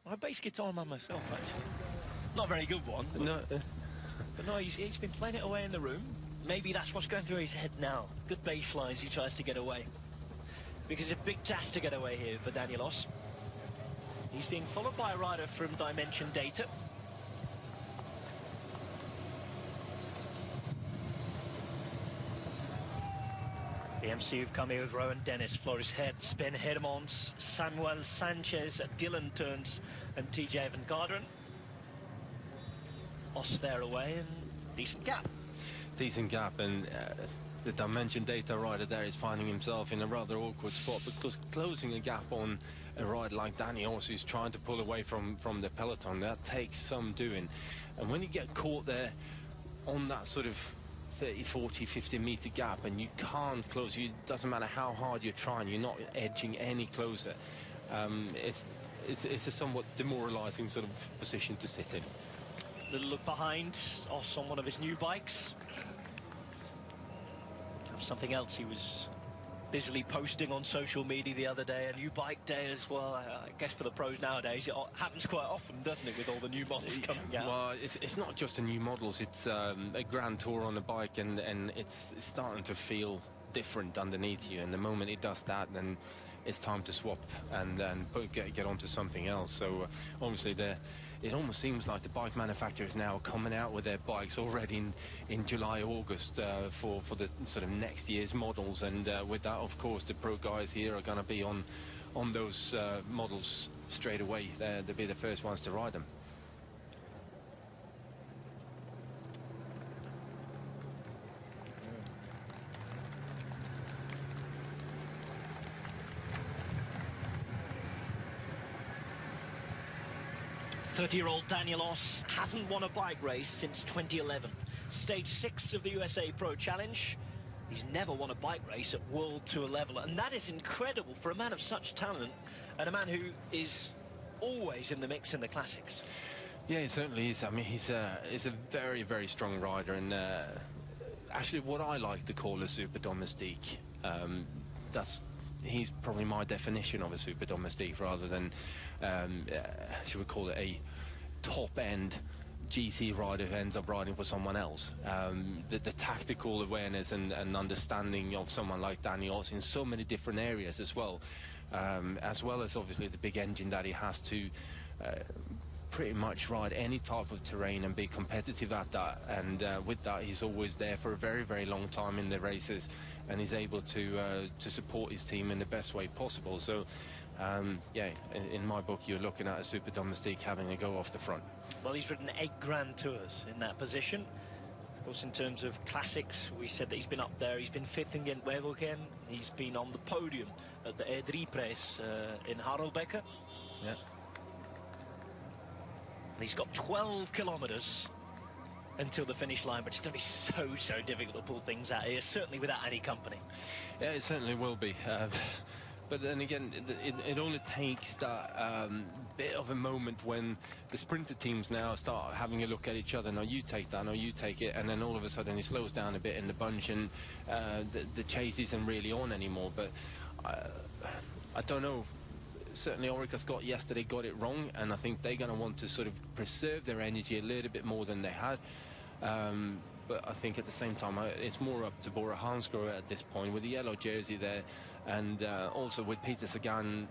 I bass guitar man myself, actually. Not a very good one. But No. But no, he's been playing it away in the room. Maybe that's what's going through his head now. Good bass lines, he tries to get away. Because it's a big task to get away here for Daniel Oss. He's being followed by a rider from Dimension Data. BMC who've come here with Rowan Dennis, Floris Hertz, Ben Hermans, Samuel Sanchez, Dylan Turns and TJ Van Garderen. Oss there away, and decent gap. Decent gap, and the Dimension Data rider there is finding himself in a rather awkward spot, because closing a gap on a rider like Danny Oss, who's trying to pull away from the peloton, that takes some doing. And when you get caught there on that sort of 30, 40, 50 meter gap and you can't close, it doesn't matter how hard you're trying, you're not edging any closer. It's a somewhat demoralizing sort of position to sit in. Little look behind, Oss on one of his new bikes. Something else he was busily posting on social media the other day, a new bike day as well. I guess for the pros nowadays it happens quite often, doesn't it, with all the new models coming out? Well, it's not just the new models, it's a Grand Tour on a bike, and it's starting to feel different underneath you, and the moment it does that, then it's time to swap and get onto something else. So obviously it almost seems like the bike manufacturers now are coming out with their bikes already in July, August for the sort of next year's models, and with that, of course, the pro guys here are going to be on those models straight away. They'll be the first ones to ride them. Thirty-year-old Daniel Oss hasn't won a bike race since 2011. Stage 6 of the USA Pro Challenge. He's never won a bike race at World Tour level, and that is incredible for a man of such talent and a man who is always in the mix in the classics. Yeah, he certainly is. I mean, he's a very, very strong rider, and actually what I like to call a super domestique. He's probably my definition of a super domestique, rather than should we call it a top-end GC rider who ends up riding for someone else. The tactical awareness and understanding of someone like Danny Oss in so many different areas as well as obviously the big engine that he has to pretty much ride any type of terrain and be competitive at that, and with that he's always there for a very, very long time in the races, and he's able to support his team in the best way possible. So Yeah, in my book, you're looking at a Super Domestique having a go off the front. Well, he's ridden 8 Grand Tours in that position. Of course, in terms of classics, we said that he's been up there. He's been 5th in Gent-Wevelgem. He's been on the podium at the E3-Prijs in Harelbeke. Yeah. And he's got 12 kilometres until the finish line, but it's going to be so difficult to pull things out here, certainly without any company. Yeah, it certainly will be. But then again, it only takes that bit of a moment when the sprinter teams now start having a look at each other. Now you take that, now you take it, and then all of a sudden it slows down a bit in the bunch, and the chase isn't really on anymore. But I don't know. Certainly Orica Scott yesterday got it wrong, and I think they're going to want to sort of preserve their energy a little bit more than they had. But I think at the same time, it's more up to Bora Hansgrohe at this point with the yellow jersey there, and also with Peter Sagan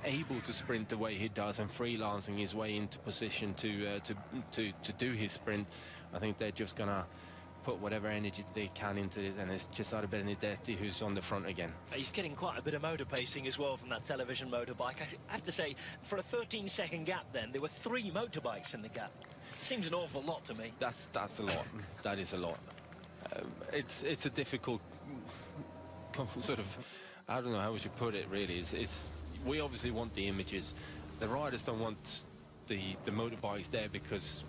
able to sprint the way he does and freelancing his way into position to do his sprint. I think they're just going to put whatever energy they can into it, and it's Cesare Benedetti who's on the front again. He's getting quite a bit of motor pacing as well from that television motorbike. I have to say, for a 13-second gap then, there were 3 motorbikes in the gap. Seems an awful lot to me. That's a lot. That is a lot. It's a difficult sort of, I don't know how we should put it really. We obviously want the images. The riders don't want the motorbikes there because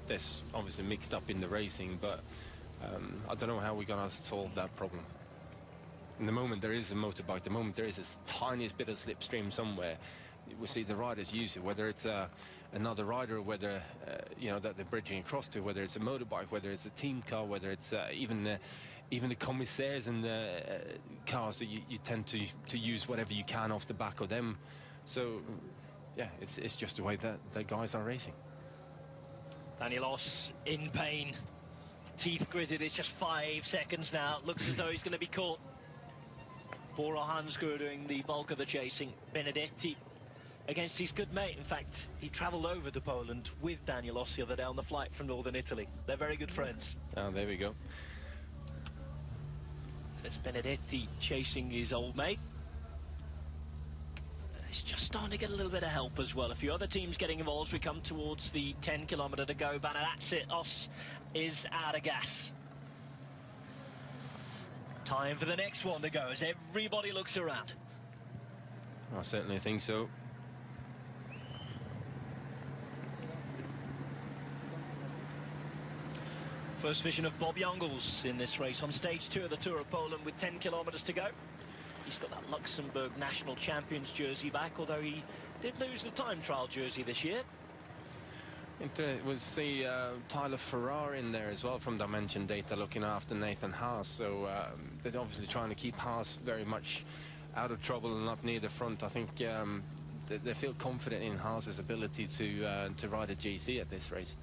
they're obviously mixed up in the racing, but I don't know how we're going to solve that problem. In the moment there is a motorbike, the moment there is a tiniest bit of slipstream somewhere, we see the riders use it, whether it's another rider, or whether you know, that they're bridging across to, whether it's a motorbike, whether it's a team car, whether it's even the commissaires and the cars that you tend to use whatever you can off the back of them. So yeah, it's just the way that the guys are racing. Daniel Oss in pain, teeth gritted. It's just 5 seconds now. Looks as though he's going to be caught. Bora Hansgrohe doing the bulk of the chasing. Benedetti against his good mate. In fact, he travelled over to Poland with Daniel Oss the other day on the flight from northern Italy. They're very good friends. Oh, there we go. So it's Benedetti chasing his old mate. It's just starting to get a little bit of help as well. A few other teams getting involved as we come towards the 10-kilometre to go banner. That's it. Oss is out of gas. Time for the next one to go as everybody looks around. I certainly think so. First vision of Bob Jungels in this race on stage 2 of the Tour of Poland with 10 kilometres to go. He's got that Luxembourg national champions jersey back, although he did lose the time trial jersey this year. It was the Tyler Farrar in there as well from Dimension Data, looking after Nathan Haas. So they're obviously trying to keep Haas very much out of trouble and up near the front. I think they feel confident in Haas's ability to ride a GC at this race.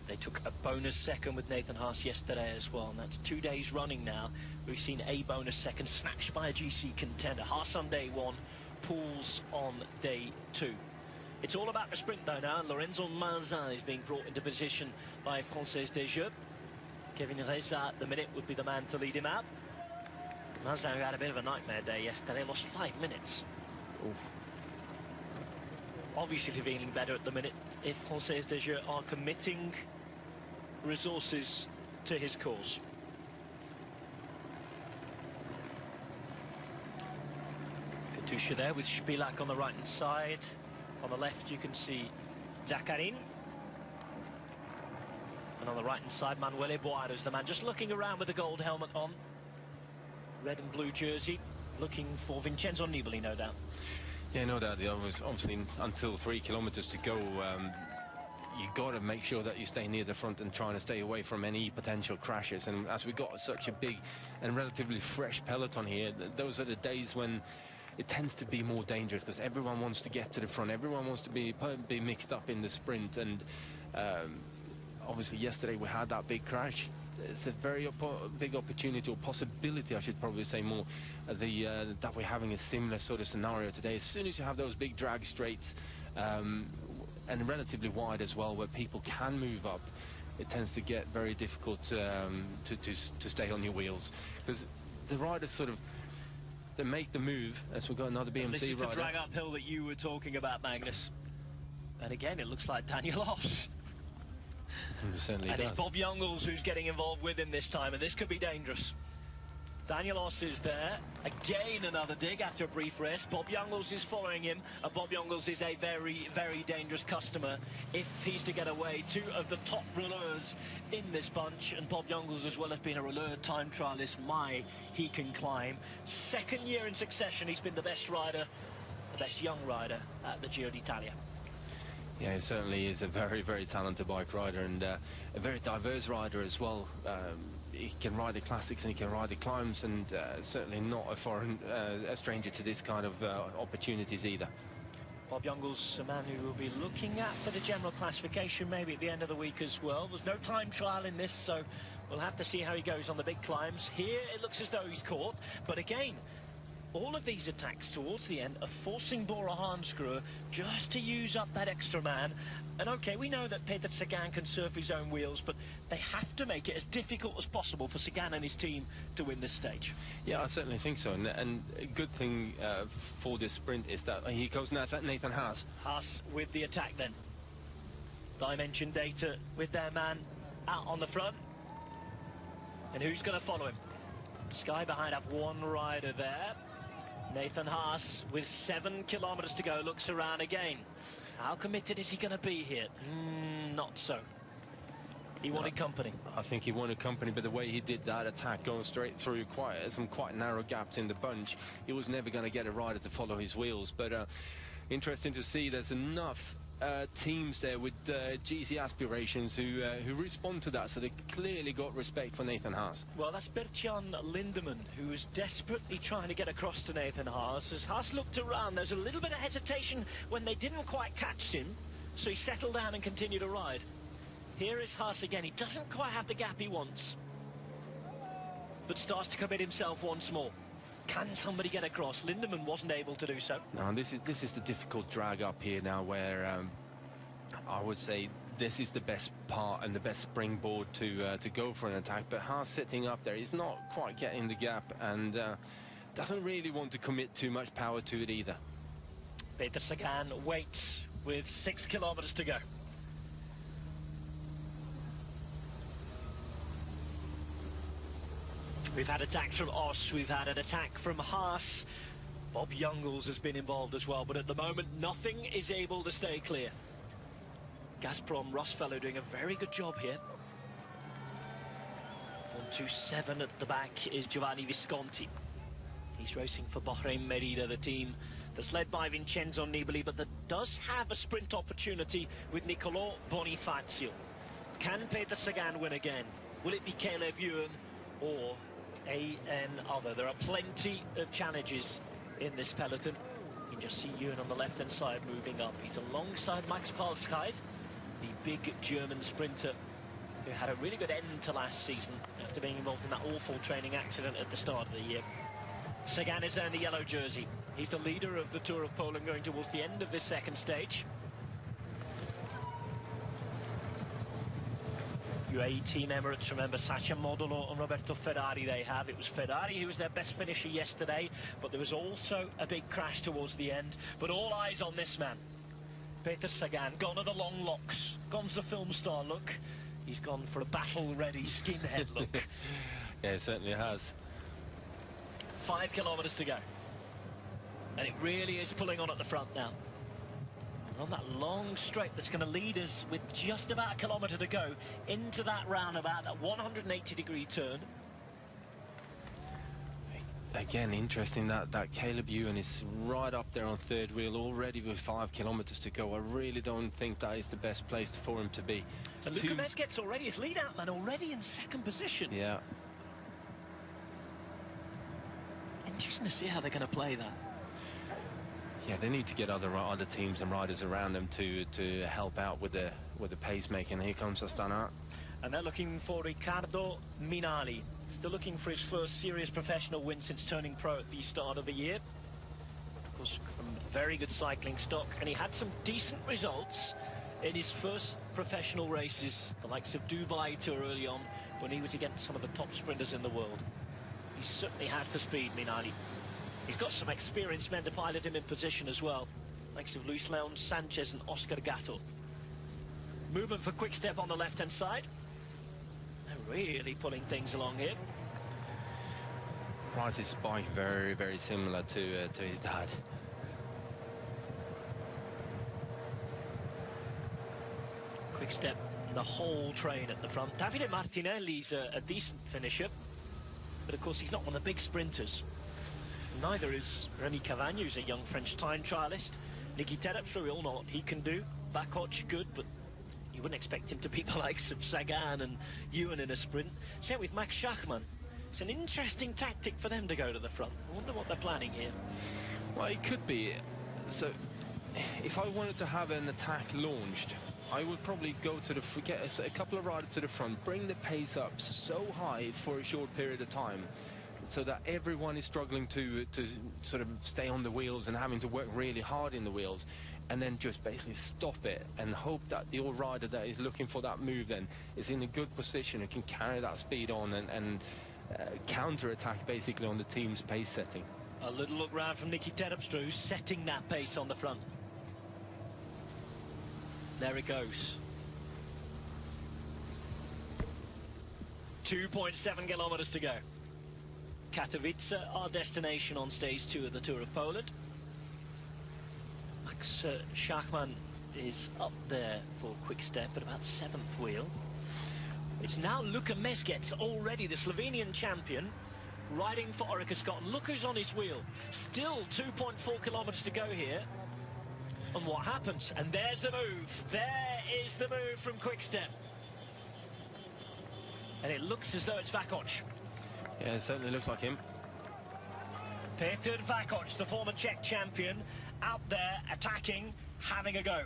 They took a bonus second with Nathan Haas yesterday as well, and that's 2 days running now. We've seen a bonus second snatched by a GC contender. Haas on day 1, Pouls on day 2. It's all about the sprint though now. Lorenzo Mazin is being brought into position by Française des Jeux. Kevin Reza at the minute would be the man to lead him out. Mazin had a bit of a nightmare day yesterday, lost 5 minutes. Oof. Obviously feeling better at the minute if Française des Jeux are committing resources to his cause. Katusha there with Spilak on the right hand side. On the left you can see Zakarin, and on the right hand side Manuel Eboir is the man just looking around with the gold helmet on, red and blue jersey, looking for Vincenzo Nibali, no doubt. Yeah, no doubt. There was obviously until 3 kilometres to go. You got to make sure that you stay near the front and trying to stay away from any potential crashes. And as we got such a big and relatively fresh peloton here, those are the days when it tends to be more dangerous because everyone wants to get to the front. Everyone wants to be mixed up in the sprint. And obviously yesterday we had that big crash. It's a very big opportunity, or possibility I should probably say more, that we're having a similar sort of scenario today. As soon as you have those big drag straights and relatively wide as well, where people can move up, it tends to get very difficult to stay on your wheels, because the riders sort of, to make the move as we've got another BMC rider. This is the drag uphill that you were talking about, Magnus. And again, it looks like Daniel Oss. It certainly does. And it's Bob Youngles who's getting involved with him this time, and this could be dangerous. Daniel Oss is there. Again, another dig after a brief rest. Bob Youngles is following him, and Bob Youngles is a very, very dangerous customer if he's to get away. Two of the top rouleurs in this bunch, and Bob Youngles, as well as being a rouleur time trialist, he can climb. Second year in succession, he's been the best rider, the best young rider at the Giro d'Italia. Yeah, he certainly is a very, very talented bike rider, and a very diverse rider as well. He can ride the classics and he can ride the climbs, and certainly not a stranger to this kind of opportunities either. Bob Youngles, a man who will be looking at for the general classification maybe at the end of the week as well. There's no time trial in this, so we'll have to see how he goes on the big climbs. Here it looks as though he's caught, but again, all of these attacks towards the end are forcing Bora Hansgrohe just to use up that extra man. And okay, we know that Peter Sagan can surf his own wheels, but they have to make it as difficult as possible for Sagan and his team to win this stage. Yeah, I certainly think so. And a good thing for this sprint is that here goes Nathan Haas. Haas with the attack then. Dimension Data with their man out on the front. And who's going to follow him? Sky behind have one rider there. Nathan Haas, with 7 kilometers to go, looks around again. How committed is he going to be here? Not so. He wanted company. I think he wanted company, but the way he did that attack, going straight through some quite narrow gaps in the bunch, he was never going to get a rider to follow his wheels. But interesting to see there's enough teams there with GC aspirations who respond to that, so they clearly got respect for Nathan Haas. Well, that's Bert-Jan Lindemann, who was desperately trying to get across to Nathan Haas. As Haas looked around, there was a little bit of hesitation when they didn't quite catch him, so he settled down and continued to ride. Here is Haas again. He doesn't quite have the gap he wants, but starts to commit himself once more. Can somebody get across? Lindemann wasn't able to do so. No, this is the difficult drag up here now, where I would say this is the best part and the best springboard to go for an attack. But Haas sitting up there, he's not quite getting the gap, and doesn't really want to commit too much power to it either. Peter Sagan waits with 6 kilometers to go. We've had attacks from Oss, we've had an attack from Haas. Bob Youngles has been involved as well, but at the moment nothing is able to stay clear. Gazprom Rossfellow doing a very good job here. 127 at the back is Giovanni Visconti. He's racing for Bahrain Merida, the team that's led by Vincenzo Nibali, but that does have a sprint opportunity with Niccolò Bonifacio. Can Peter Sagan win again? Will it be Caleb Ewan or other? There are plenty of challenges in this peloton. You can just see Ewan on the left-hand side moving up. He's alongside Max Falskheid, the big German sprinter who had a really good end to last season after being involved in that awful training accident at the start of the year. Sagan is there in the yellow jersey. He's the leader of the Tour of Poland going towards the end of this second stage. UAE Team Emirates, remember Sacha Modolo and Roberto Ferrari they have. It was Ferrari who was their best finisher yesterday, but there was also a big crash towards the end. But all eyes on this man, Peter Sagan. Gone are the long locks, gone's the film star look. He's gone for a battle-ready skinhead look. Yeah, it certainly has. 5 kilometers to go. And it really is pulling on at the front now. On that long straight that's going to lead us with just about a kilometre to go into that roundabout, that 180-degree turn. Again, interesting that Caleb Ewan is right up there on third wheel already with 5 kilometres to go. I really don't think that is the best place for him to be. And Luka Mezget's already his lead-out man, already in second position. Yeah. Interesting to see how they're going to play that. Yeah, they need to get other teams and riders around them to help out with the pacemaking. Here comes Astana. And they're looking for Riccardo Minali. Still looking for his first serious professional win since turning pro at the start of the year. Of course, from very good cycling stock, and he had some decent results in his first professional races, the likes of Dubai Tour early on, when he was against some of the top sprinters in the world. He certainly has the speed, Minali. He's got some experienced men to pilot him in position as well. Likes of Luis Leon Sanchez and Oscar Gatto. Movement for Quick Step on the left-hand side. They're really pulling things along here. Price's bike very, very similar to his dad. Quick Step, the whole train at the front. Davide Martinelli's a decent finisher, but of course he's not one of the big sprinters. Neither is Rémi Cavagna, who's a young French time trialist. Niki Terpstra, we all know what he can do. Vakoc, good, but you wouldn't expect him to beat the likes of Sagan and Ewan in a sprint. Same with Max Schachmann. It's an interesting tactic for them to go to the front. I wonder what they're planning here. Well, it could be. So, if I wanted to have an attack launched, I would probably go to get a couple of riders to the front, bring the pace up so high for a short period of time, so that everyone is struggling to sort of stay on the wheels and having to work really hard in the wheels, and then just basically stop it and hope that the old rider that is looking for that move then is in a good position and can carry that speed on and counter-attack basically on the team's pace setting. A little look round from Niki Terpstra, who's setting that pace on the front. There it goes. 2.7 kilometers to go. Katowice, our destination on stage 2 of the Tour of Poland. Max Schachmann is up there for Quick Step at about 7th wheel. It's now Luka Mesgets, already the Slovenian champion, riding for Orica Scotland. Look who's on his wheel. Still 2.4 kilometers to go here. And what happens? And there's the move. There is the move from Quick Step. And it looks as though it's Vakoc. Yeah, it certainly looks like him. Peter Vakoc, the former Czech champion, out there attacking, having a go.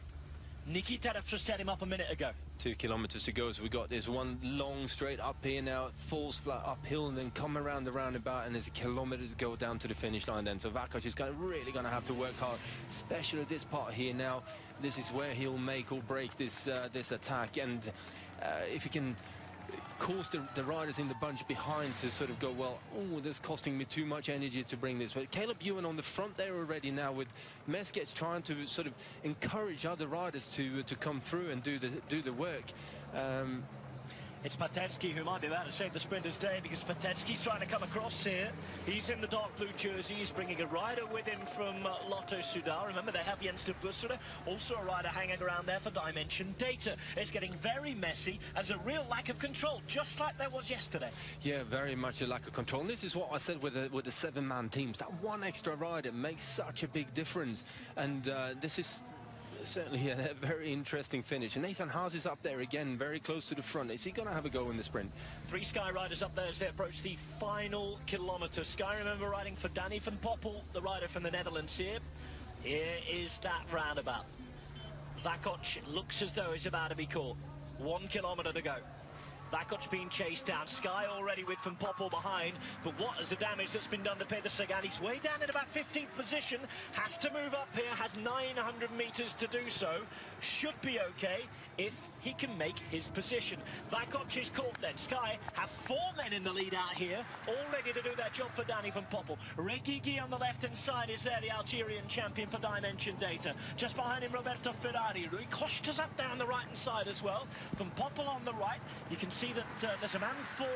Niki Terpstra set him up a minute ago. 2 kilometers to go, so we got this one long straight up here now, it falls flat uphill and then come around the roundabout, and there's a kilometer to go down to the finish line then. So Vakoc is really going to have to work hard, especially at this part here now. This is where he'll make or break this this attack, and if he can cause the riders in the bunch behind to sort of go, well, oh, this is costing me too much energy to bring this. But Caleb Ewan on the front there already now, with Mesgets trying to sort of encourage other riders to come through and do the work. It's Patetsky who might be about to save the sprinter's day, because Patetsky's trying to come across here. He's in the dark blue jersey. He's bringing a rider with him from Lotto Soudal. Remember, they have Jens de Bussere, also a rider hanging around there for Dimension Data. It's getting very messy as a real lack of control, just like there was yesterday. Yeah, very much a lack of control. And this is what I said with the 7-man teams. That one extra rider makes such a big difference. And this is certainly a very interesting finish. And Nathan Haas is up there again, very close to the front. Is he going to have a go in the sprint? 3 Sky riders up there as they approach the final kilometre. Sky, remember, riding for Danny van Poppel, the rider from the Netherlands here. Here is that roundabout. Vakoc looks as though he's about to be caught. 1 kilometre to go. Vakoc being chased down. Sky already with Van Poppel behind. But what is the damage that's been done to Peter Sagan? He's way down in about 15th position. Has to move up here. Has 900 metres to do so. Should be okay if he can make his position. Vakoc is caught then. Sky have 4 men in the lead out here, all ready to do their job for Danny van Poppel. Regigi on the left-hand side is there, the Algerian champion for Dimension Data. Just behind him, Roberto Ferrari. Rui Costa's up there on the right-hand side as well. Van Poppel on the right. You can see that there's a man for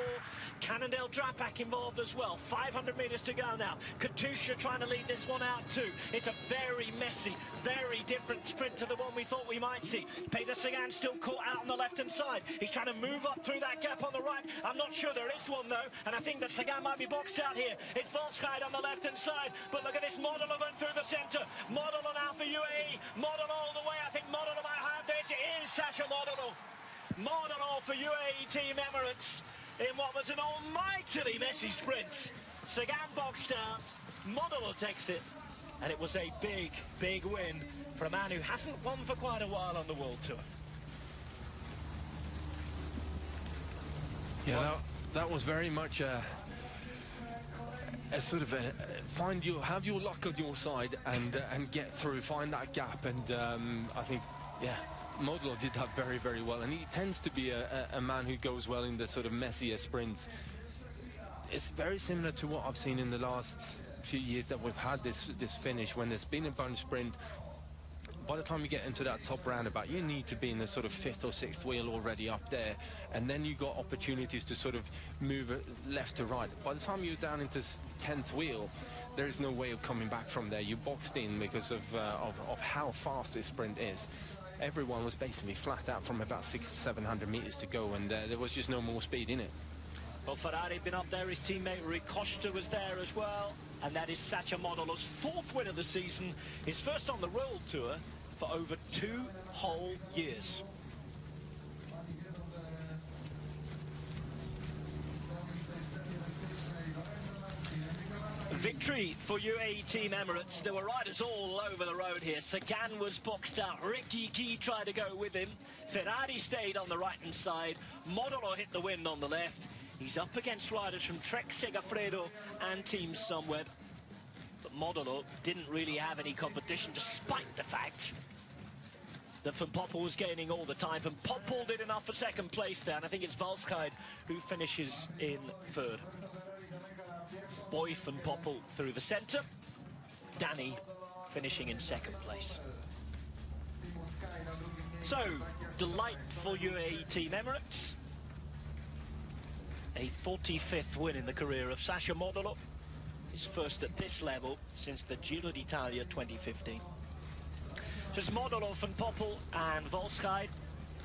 Cannondale Drapac involved as well. 500 metres to go now. Katusha trying to lead this one out too. It's a very messy, very different sprint to the one we thought we might see. Peter Sagan still caught out on the left-hand side. He's trying to move up through that gap on the right. I'm not sure there is one though, and I think that Sagan might be boxed out here. It's Volksheid on the left-hand side, but look at this Model going through the centre. Model on Alpha UAE. Model all the way. I think Model might have this. It is Sasha Model. Model for UAE Team Emirates in what was an almightily messy sprint. Sagan boxed out. Model takes it, and it was a big, big win for a man who hasn't won for quite a while on the World Tour. Yeah, that was very much a sort of have your luck on your side and get through, find that gap, and I think, yeah, Modelo did that very, very well, and he tends to be a man who goes well in the sort of messier sprints. It's very similar to what I've seen in the last few years that we've had this finish, when there's been a bonus sprint, by the time you get into that top roundabout, you need to be in the sort of 5th or 6th wheel already up there, and then you got opportunities to sort of move left to right. By the time you're down into 10th wheel, there is no way of coming back from there. You're boxed in because of how fast this sprint is. Everyone was basically flat out from about 600 to 700 meters to go, and there was just no more speed in it. Well, Ferrari had been up there, his teammate Rui Costa was there as well, and that is Sacha Modolo's 4th win of the season, his first on the World Tour for over 2 whole years. Victory for UAE Team Emirates. There were riders all over the road here. Sagan was boxed out. Ricky Key tried to go with him. Ferrari stayed on the right-hand side. Modolo hit the win on the left. He's up against riders from Trek Segafredo and Team Sunweb. But Modolo didn't really have any competition, despite the fact that Van Poppel was gaining all the time. Van Poppel did enough for 2nd place there, and I think it's Valsheid who finishes in 3rd. Boy Van Poppel through the centre. Danny finishing in 2nd place. So, delightful UAE Team Emirates. A 45th win in the career of Sacha Modolo. His first at this level since the Giro d'Italia 2015. So it's Modolo, Van Poppel and Valsheid.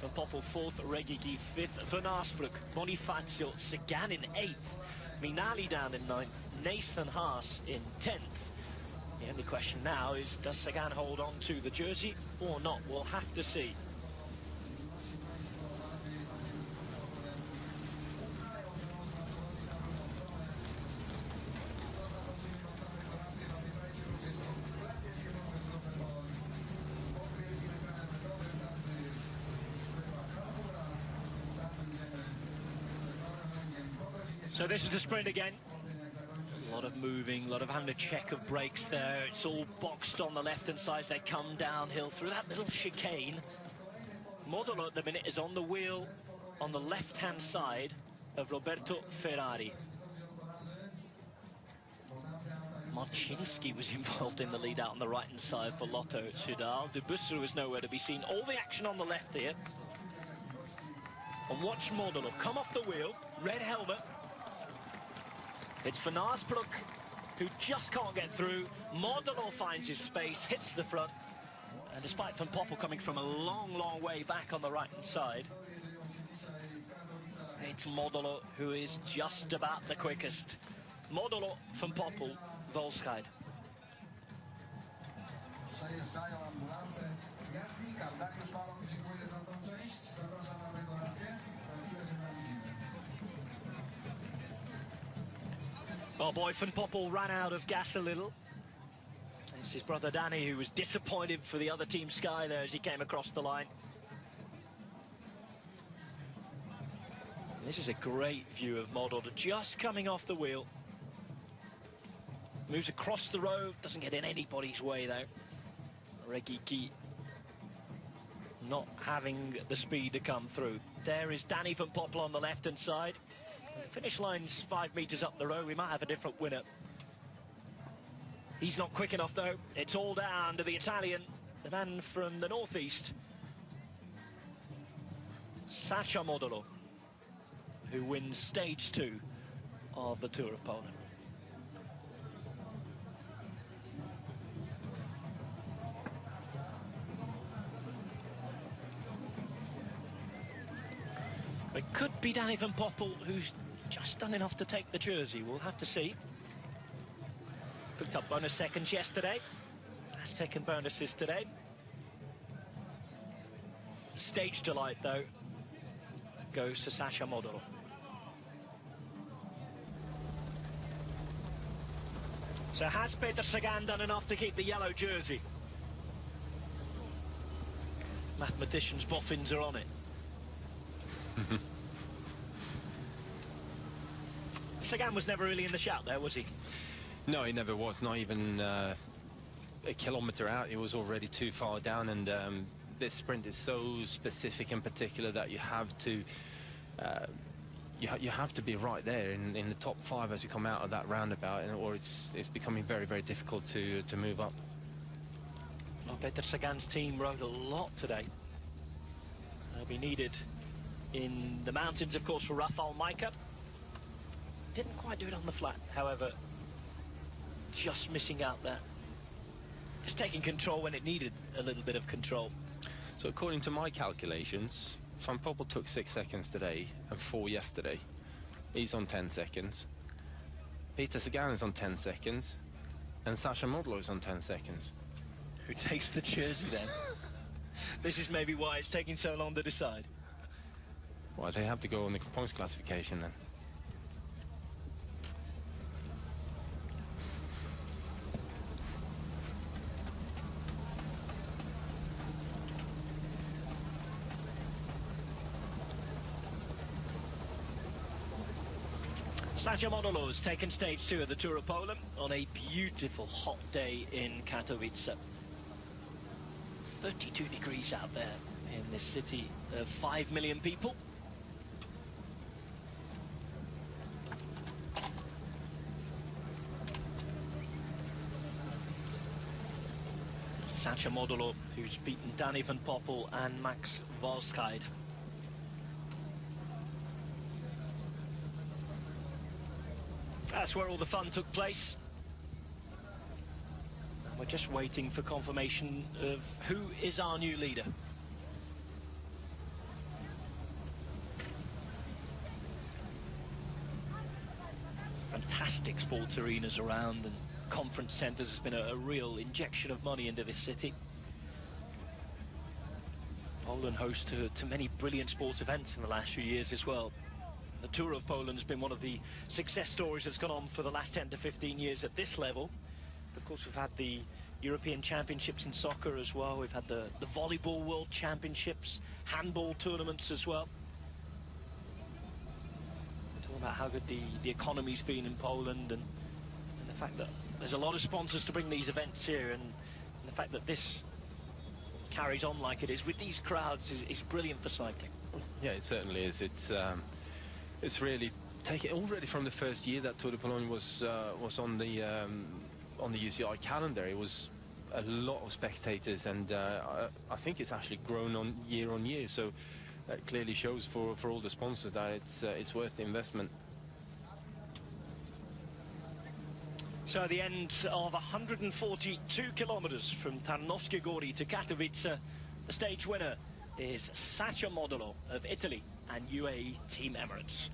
Van Poppel 4th, Regigi 5th, Van Arsbroek, Bonifacio, Sagan in 8th, Minali down in 9th, Nathan Haas in 10th. The only question now is, does Sagan hold on to the jersey or not? We'll have to see. So this is the sprint again. A lot of moving, a lot of having to check of brakes there. It's all boxed on the left-hand side as they come downhill through that little chicane. Modolo at the minute is on the wheel on the left-hand side of Roberto Ferrari. Marcinski was involved in the lead out on the right-hand side for Lotto Soudal. Debussy was nowhere to be seen. All the action on the left here. And watch Modolo come off the wheel, red helmet. It's Van Arsbroek who just can't get through. Modolo finds his space, hits the front. And despite Van Poppel coming from a long, long way back on the right-hand side, it's Modolo who is just about the quickest. Modolo, Van Poppel, Valsheid. Well, boy, Van Poppel ran out of gas a little. It's his brother Danny who was disappointed for the other Team Sky there as he came across the line. And this is a great view of Modolo just coming off the wheel. Moves across the road, doesn't get in anybody's way though. Regigi not having the speed to come through. There is Danny Van Poppel on the left-hand side. The finish line's 5 meters up the road. We might have a different winner. He's not quick enough though. It's all down to the Italian, the man from the northeast, Sacha Modolo, who wins stage 2 of the Tour of Poland. It could be Danny Van Poppel, who's just done enough to take the jersey. We'll have to see. Picked up bonus seconds yesterday. Has taken bonuses today. Stage delight, though, goes to Sacha Modolo. So has Peter Sagan done enough to keep the yellow jersey? Mathematicians' boffins are on it. Sagan was never really in the shout there, was he? No, he never was. Not even a kilometre out. He was already too far down, and this sprint is so specific and particular that you have to you have to be right there in the top 5 as you come out of that roundabout, or it's becoming very, very difficult to move up. Well, Peter Sagan's team rode a lot today. They'll be needed in the mountains, of course, for Rafał Majka. Didn't quite do it on the flat, however, just missing out there. Just taking control when it needed a little bit of control. So according to my calculations, Van Poppel took 6 seconds today and 4 yesterday. He's on 10 seconds. Peter Sagan is on 10 seconds. And Sacha Modolo is on 10 seconds. Who takes the jersey then? This is maybe why it's taking so long to decide. Well, they have to go on the points classification then. Sacha Modolo has taken stage 2 of the Tour of Poland on a beautiful hot day in Katowice. 32 degrees out there in this city of 5 million people. Sacha Modolo, who's beaten Danny van Poppel and Max Walscheid. That's where all the fun took place. And we're just waiting for confirmation of who is our new leader. Fantastic sports arenas around, and conference centres has been a real injection of money into this city. Poland host to many brilliant sports events in the last few years as well. The Tour of Poland has been one of the success stories that's gone on for the last 10 to 15 years at this level. Of course, we've had the European Championships in soccer as well. We've had the Volleyball World Championships, handball tournaments as well. We're talking about how good the economy's been in Poland, and the fact that there's a lot of sponsors to bring these events here, and the fact that this carries on like it is with these crowds is brilliant for cycling. Yeah, it certainly is. It's really taken already from the first year that Tour de Pologne was on the UCI calendar. It was a lot of spectators, and I think it's actually grown on year. So that clearly shows for all the sponsors that it's worth the investment. So at the end of 142 kilometers from Tarnowskie Góry to Katowice, the stage winner is Sacha Modolo of Italy and UAE Team Emirates.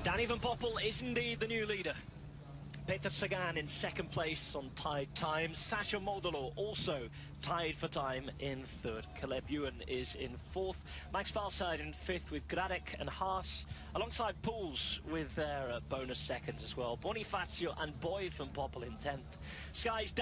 Danny van Poppel is indeed the new leader. Peter Sagan in second place on tied time. Sacha Modolo also tied for time in third. Caleb Ewan is in fourth. Max Walscheid in fifth with Gradek and Haas, alongside Pools with their bonus seconds as well. Bonifacio and Boy van Poppel in 10th. Sky's